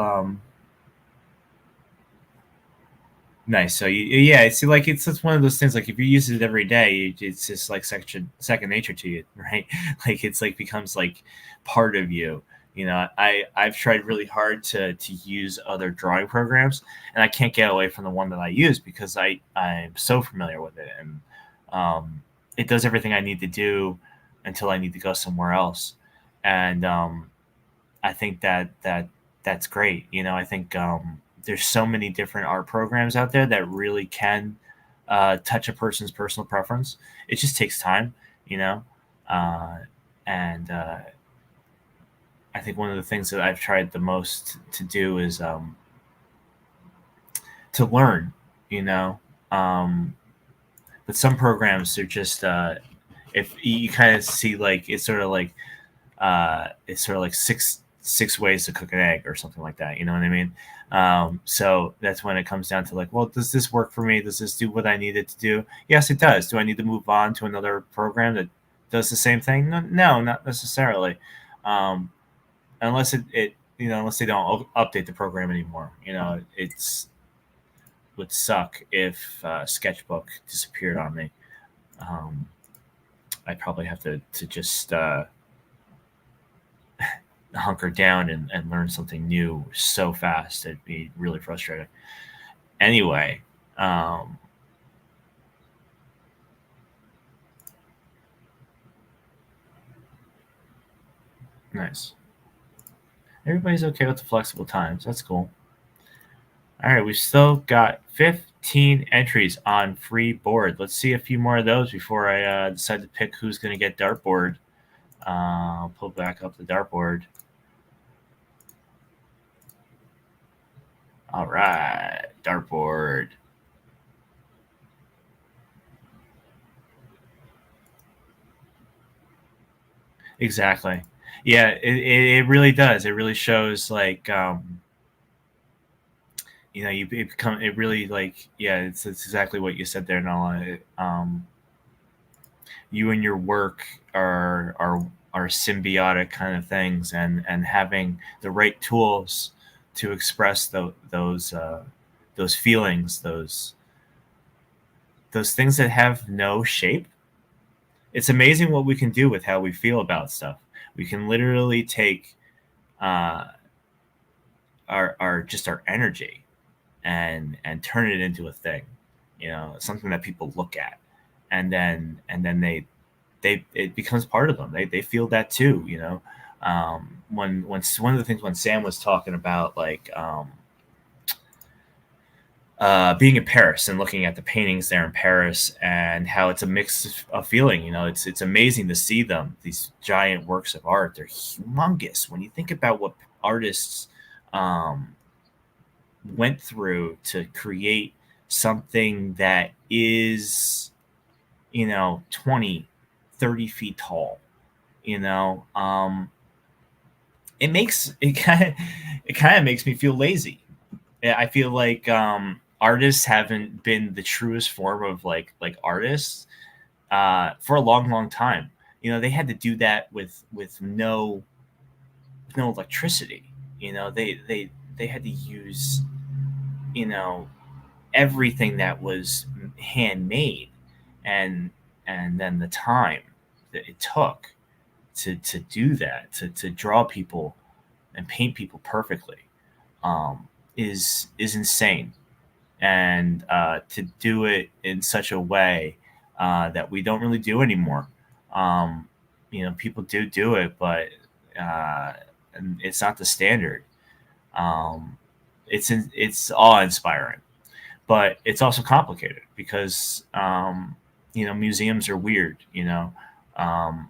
Speaker 1: Nice. So yeah, it's like it's just one of those things. Like if you use it every day, it's just like second nature to you, right? Like it's like becomes like part of you. I've tried really hard to use other drawing programs, and I can't get away from the one that I use because I'm so familiar with it, and it does everything I need to do until I need to go somewhere else. And I think that's great. I think there's so many different art programs out there that really can touch a person's personal preference. It just takes time, you know, uh, and I think one of the things that I've tried the most to do is to learn, you know. Um, but some programs are just if you kind of see like it's sort of like six ways to cook an egg or something like that. You know what I mean? So that's when it comes down to like, well, does this work for me? Does this do what I need it to do? Yes, it does. Do I need to move on to another program that does the same thing? No, not necessarily. Um, unless unless they don't update the program anymore. It's would suck if Sketchbook disappeared on me. Um, I'd probably have to just hunker down and learn something new so fast. It'd be really frustrating. Anyway, nice. Everybody's okay with the flexible times. That's cool. All right, we've still got 15 entries on free board. Let's see a few more of those before I decide to pick who's going to get dartboard. I'll pull back up the dartboard. All right, dartboard. Exactly. Yeah, it really does. It really shows like it become it really like yeah, it's exactly what you said there, Nola. You and your work are symbiotic kind of things, and having the right tools to express those feelings, those things that have no shape. It's amazing what we can do with how we feel about stuff. We can literally take uh, our just our energy and turn it into a thing, something that people look at, and then they it becomes part of them. They feel that too, when one of the things when Sam was talking about like being in Paris and looking at the paintings there in Paris and how it's a mix of feeling. It's amazing to see them. These giant works of art, they're humongous. When you think about what artists um, went through to create something that is 20, 30 feet tall, you know it kind of makes me feel lazy. I feel like artists haven't been the truest form of like artists for a long, long time. They had to do that with no electricity. They had to use you know everything that was handmade, and then the time that it took to do that, to draw people and paint people perfectly, is insane. And to do it in such a way that we don't really do anymore. People do it, but uh, it's not the standard. Um, it's awe inspiring, but it's also complicated because museums are weird. Um,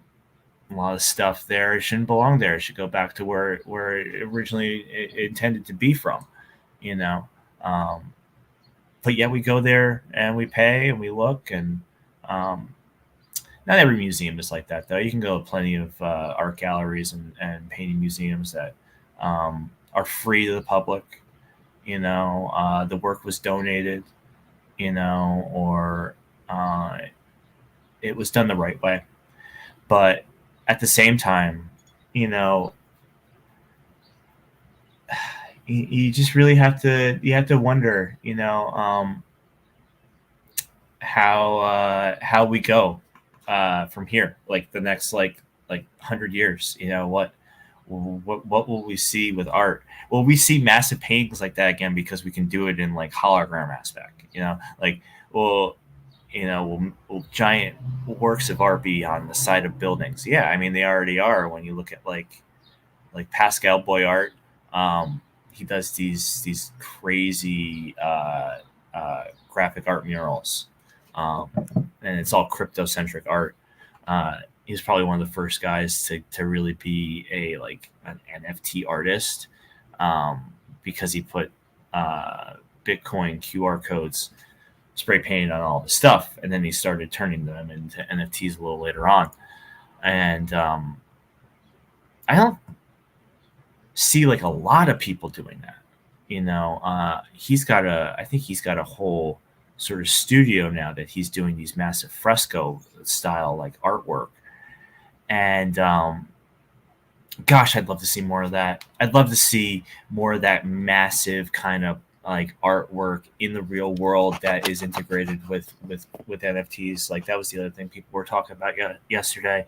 Speaker 1: a lot of stuff there shouldn't belong there. It should go back to where it originally intended to be from. You know, um, but yet we go there and we pay and we look, and um, not every museum is like that though. You can go to plenty of art galleries and painting museums that are free to the public. The work was donated, or uh, it was done the right way. But at the same time, you know, you just really have to wonder, how we go from here, like the next like 100 years. What will we see with art? Will we see massive paintings like that again because we can do it in like hologram aspect? Like, will will giant works of art be on the side of buildings? Yeah, I mean they already are. When you look at like Pascal Boyart, he does these crazy graphic art murals, um, and it's all crypto centric art. He's probably one of the first guys to really be a like an NFT artist, because he put Bitcoin QR codes spray painted on all the stuff, and then he started turning them into NFTs a little later on. And I don't see like a lot of people doing that. I think he's got a whole sort of studio now that he's doing these massive fresco style like artwork. And gosh, I'd love to see more of that. I'd love to see more of that massive kind of like artwork in the real world that is integrated with NFTs. Like that was the other thing people were talking about yesterday,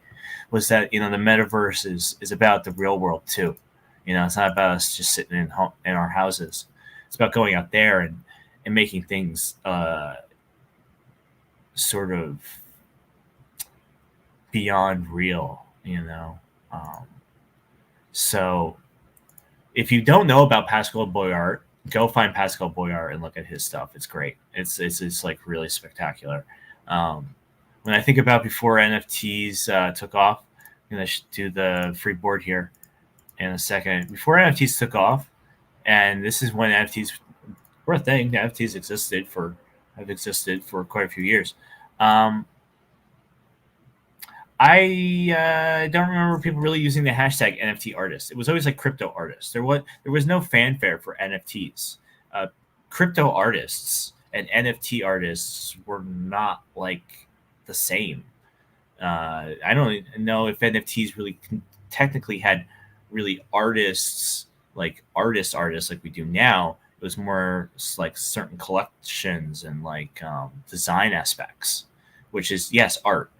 Speaker 1: was that the metaverse is about the real world too. It's not about us just sitting in our houses. It's about going out there and making things sort of beyond real. So if you don't know about Pascal Boyart, go find Pascal Boyart and look at his stuff. It's great. It's like really spectacular. When I think about before NFTs took off, I'm gonna do the free board here in a second. Before NFTs took off, and this is when NFTs were a thing. NFTs have existed for quite a few years. I don't remember people really using the hashtag NFT artist. It was always like crypto artists. There was no fanfare for NFTs. Crypto artists and NFT artists were not like the same. I don't even know if NFTs really technically had really artists like we do now. It was more like certain collections and like design aspects, which is, yes, art,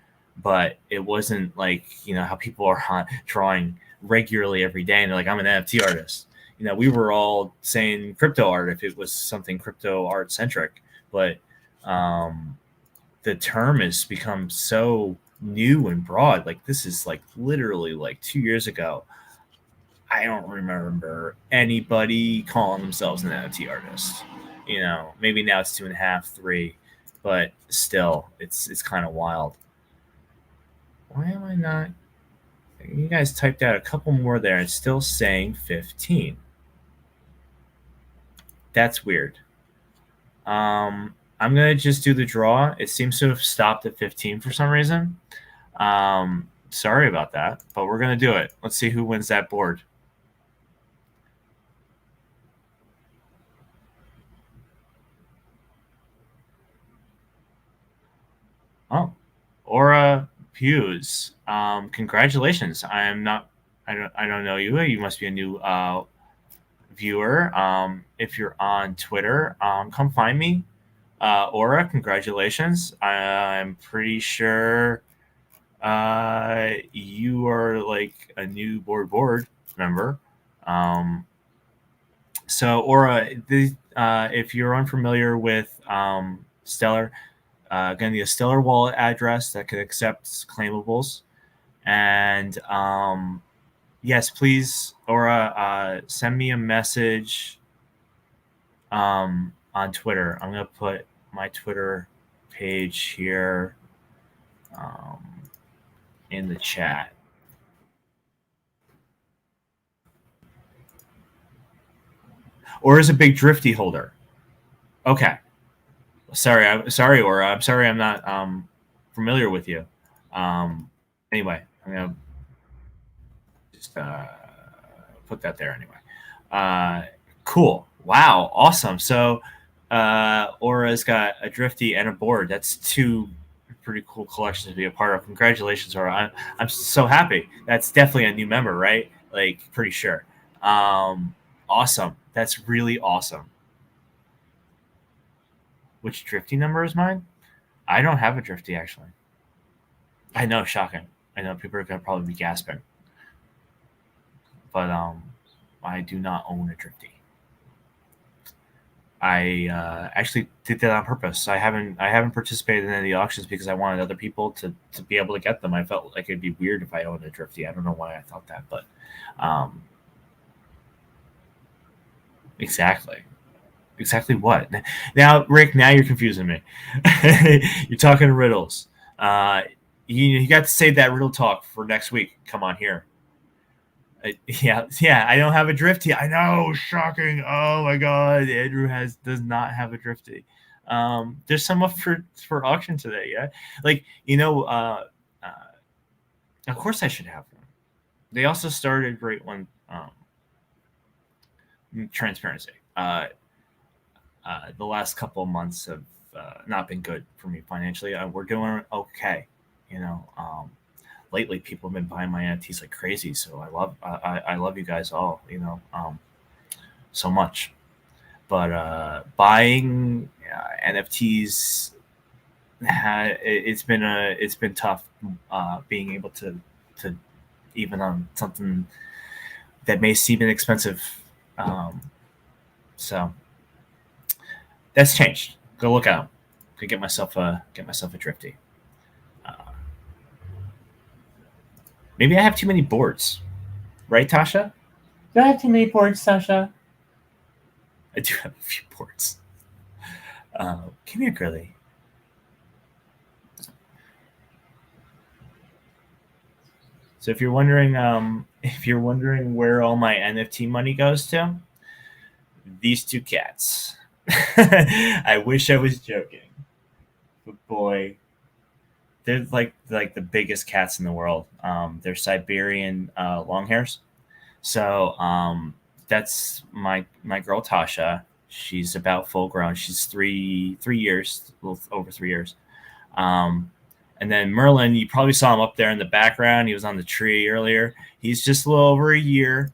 Speaker 1: but it wasn't like how people are drawing regularly every day and they're like, I'm an NFT artist. We were all saying crypto art if it was something crypto art centric, but the term has become so new and broad. Like this is like literally like 2 years ago. I don't remember anybody calling themselves an NFT artist. Maybe now it's 2.5, 3, but still, it's kind of wild. Why am I not? You guys typed out a couple more there. It's still saying 15. That's weird. I'm gonna just do the draw. It seems to have stopped at 15 for some reason. Sorry about that, but we're gonna do it. Let's see who wins that board. Oh, Aura Pews. Congratulations. I don't know you. You must be a new viewer. If you're on Twitter, come find me. Aura, congratulations. I'm pretty sure you are like a new board member. So Aura, if you're unfamiliar with Stellar, going to be a Stellar wallet address that can accept claimables. And yes, please, Aura, send me a message on Twitter. I'm going to put my Twitter page here in the chat. Or is a big Drifty holder? Okay. Sorry, Aura. I'm sorry I'm not familiar with you. Anyway, I'm gonna just put that there anyway. Cool. Wow. Awesome. So Aura's got a Drifty and a board. That's two pretty cool collections to be a part of. Congratulations, Aura. I'm so happy. That's definitely a new member, right? Like, pretty sure. Awesome. That's really awesome. Which drifty number is mine? I don't have a drifty actually. I know, shocking. I know people are gonna probably be gasping, but I do not own a drifty. I actually did that on purpose. I haven't participated in any auctions because I wanted other people to be able to get them. I felt like it'd be weird if I owned a drifty. I don't know why I thought that, but um, exactly. Exactly what? Now, Rick, now you're confusing me. You're talking riddles. You got to save that riddle talk for next week. Come on here. Yeah. I don't have a drifty. I know, shocking. Oh my god, Andrew does not have a drifty. There's some up for auction today. Yeah, like of course I should have one. They also started a great one. Transparency. The last couple of months have not been good for me financially. We're doing okay, you know. Lately, people have been buying my NFTs like crazy, so I love you guys all, so much. But buying NFTs, it's been tough being able to even on something that may seem inexpensive. So that's changed. Go look out. Go get myself a drifty. Uh, Maybe I have too many boards, right, Tasha? Do I have too many boards, Tasha? I do have a few boards. Come here, girly. So if you're wondering where all my NFT money goes to, these two cats. I wish I was joking, but boy, they're like the biggest cats in the world. They're Siberian long hairs. So that's my girl Tasha. She's about full grown. She's 3 years, a little over 3 years. Um, and then Merlin, you probably saw him up there in the background. He was on the tree earlier. He's just a little over a year.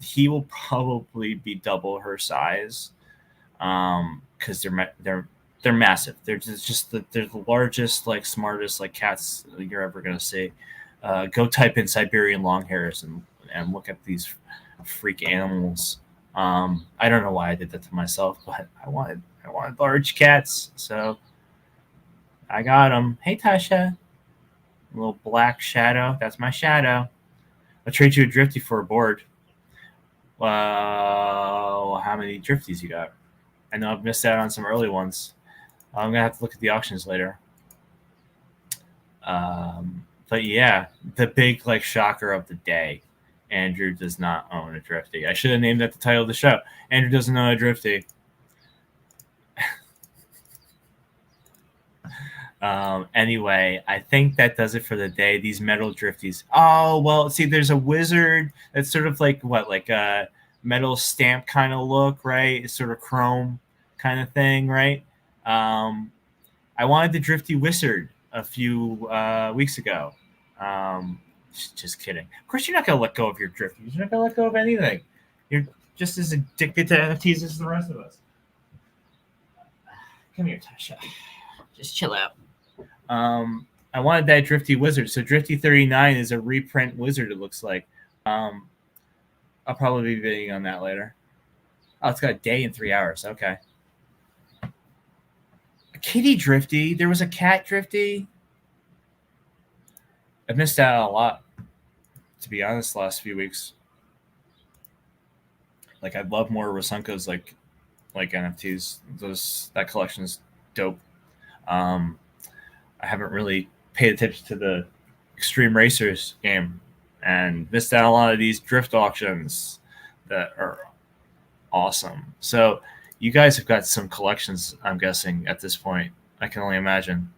Speaker 1: He will probably be double her size because they're massive. They're the largest, like smartest, like cats you're ever gonna see. Go type in Siberian longhairs and look at these freak animals. I don't know why I did that to myself, but I wanted large cats, so I got them. Hey, Tasha, a little black shadow. That's my shadow. I'll trade you a drifty for a board. Well, how many drifties you got? I know I've missed out on some early ones. I'm gonna have to look at the auctions later. But yeah, the big like shocker of the day. Andrew does not own a drifty. I should have named that the title of the show. Andrew doesn't own a drifty. Anyway, I think that does it for the day. These metal drifties. Oh well, see, there's a wizard that's sort of like a metal stamp kind of look, right? It's sort of chrome kind of thing, right? I wanted the drifty wizard a few weeks ago. Just kidding. Of course, you're not gonna let go of your drifties. You're not gonna let go of anything. You're just as addicted to NFTs as the rest of us. Come here, Tasha. Just chill out. I wanted that Drifty Wizard. So Drifty 39 is a reprint wizard, it looks like. I'll probably be bidding on that later. Oh, it's got a day and 3 hours. Okay. A kitty Drifty. There was a cat Drifty. I've missed out on a lot, to be honest, the last few weeks. Like, I'd love more Rosunko's like NFTs. That collection's dope. I haven't really paid attention to the Extreme Racers game and missed out on a lot of these drift auctions that are awesome. So you guys have got some collections, I'm guessing, at this point. I can only imagine.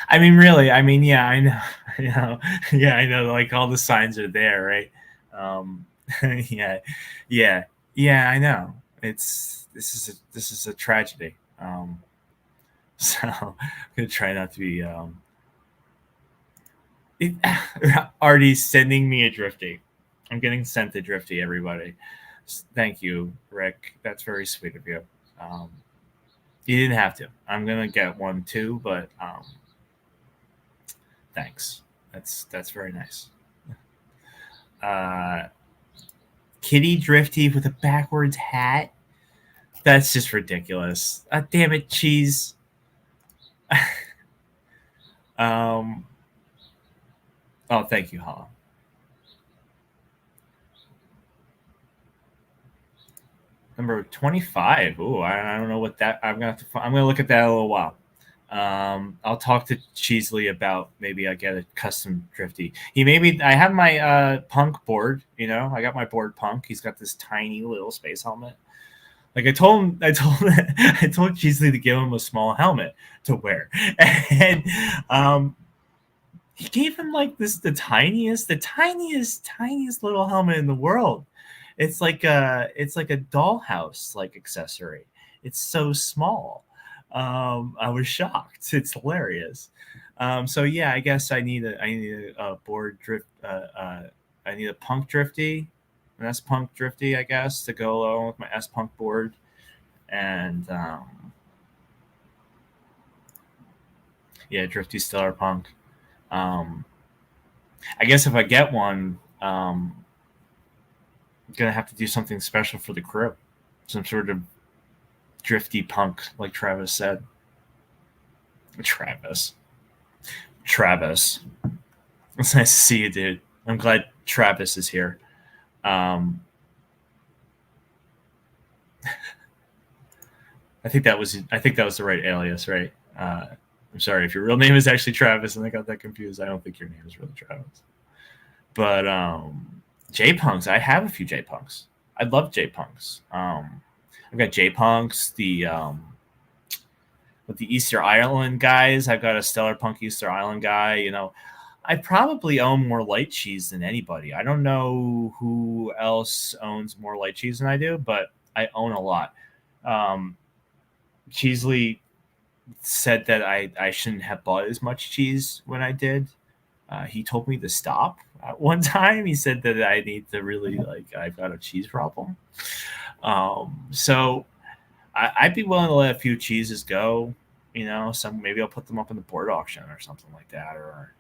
Speaker 1: I mean, really, yeah, I know, yeah, I know, like all the signs are there, right? Yeah, yeah, I know. This is a tragedy. So I'm gonna try not to be Artie's sending me a Drifty. I'm getting sent a Drifty, everybody. Thank you, Rick. That's very sweet of you. Um, you didn't have to. I'm gonna get one too, but thanks. That's very nice. Uh, Kitty Drifty with a backwards hat. That's just ridiculous. Damn it, cheese. um. Oh, thank you, Hollow. Number 25. Ooh, I don't know what that. I'm gonna have to. I'm gonna look at that in a little while. I'll talk to Cheesley about maybe I get a custom drifty. He maybe I have my punk board. I got my board punk. He's got this tiny little space helmet. Like I told Cheesley to give him a small helmet to wear, and he gave him like tiniest little helmet in the world. It's like a dollhouse like accessory. It's so small. I was shocked. It's hilarious. So yeah, I guess I need a board drift. I need a punk drifty, an S punk drifty, I guess, to go along with my S punk board. And yeah, drifty stellar punk. Um, I guess if I get one, I'm gonna have to do something special for the crew, some sort of drifty punk, like Travis said. Travis. Travis. It's nice to see you, dude. I'm glad Travis is here. I think that was the right alias, right? I'm sorry if your real name is actually Travis and I got that confused. I don't think your name is really Travis. But J Punks, I have a few J Punks. I love J Punks. I've got J Punks, with the Easter Island guys. I've got a Stellar Punk Easter Island guy. I probably own more light cheese than anybody. I don't know who else owns more light cheese than I do, but I own a lot. Um, Cheesley said that I shouldn't have bought as much cheese when I did. He told me to stop at one time. He said that I need to really I've got a cheese problem. So I'd be willing to let a few cheeses go. Some maybe I'll put them up in the board auction or something like that, or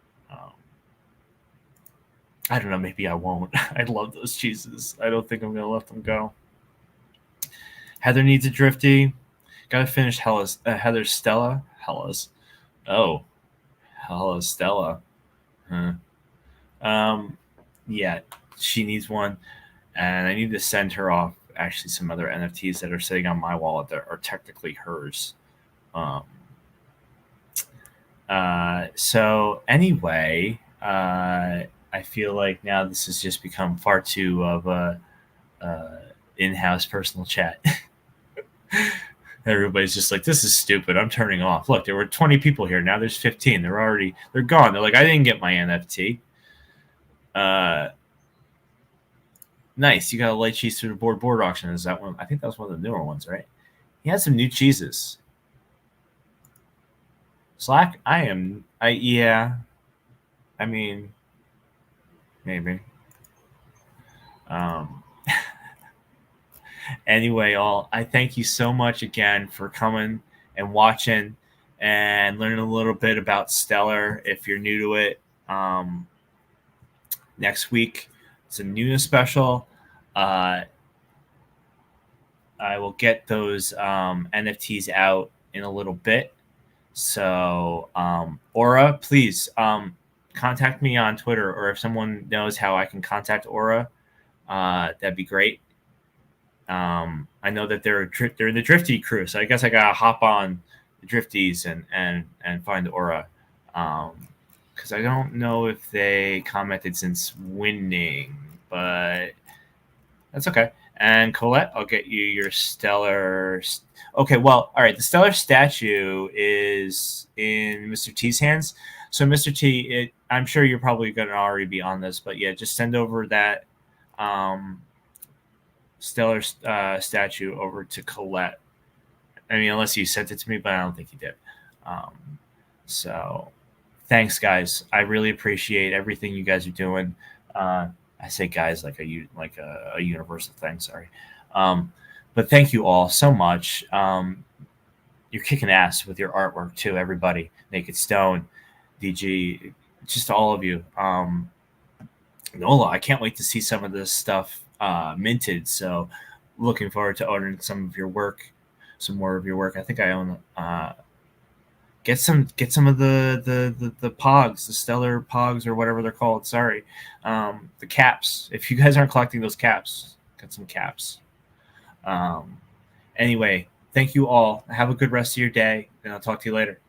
Speaker 1: I don't know. Maybe I won't. I love those cheeses. I don't think I'm gonna let them go. Heather needs a drifty. Got to finish Heather's Stella. Hella's. Oh, Hella Stella. Huh. Um, yeah, she needs one, and I need to send her off actually some other NFTs that are sitting on my wallet that are technically hers. Um, so anyway, I feel like now this has just become far too of a in-house personal chat. Everybody's just like, this is stupid. I'm turning off. Look, there were 20 people here. Now there's 15. They're gone. They're like, I didn't get my NFT. Nice. You got a light cheese through the board auction. Is that one? I think that was one of the newer ones, right? He had some new cheeses. Slack. Yeah. I mean, maybe. Anyway, I thank you so much again for coming and watching and learning a little bit about Stellar. If you're new to it, next week it's a newness special. I will get those NFTs out in a little bit. So, Aura, please contact me on Twitter, or if someone knows how I can contact Aura, that'd be great. I know that they're in the Drifty crew, so I guess I gotta hop on the Drifties and find Aura, because I don't know if they commented since winning, but that's okay. And Colette, I'll get you your Stellar. Okay, well, all right. The Stellar statue is in Mr. T's hands. So, Mr. T, I'm sure you're probably going to already be on this, but yeah, just send over that Stellar statue over to Colette. I mean, unless you sent it to me, but I don't think you did. So, Thanks, guys. I really appreciate everything you guys are doing. I say guys like a universal thing. Sorry, um, but thank you all so much. You're kicking ass with your artwork too, everybody. Naked Stone, DG, just all of you. Nola, I can't wait to see some of this stuff minted. So, looking forward to ordering some of your work, some more of your work. I think I own. Get some of the pogs, the stellar pogs or whatever they're called. Sorry, the caps. If you guys aren't collecting those caps, get some caps. Um, anyway, thank you all. Have a good rest of your day, and I'll talk to you later.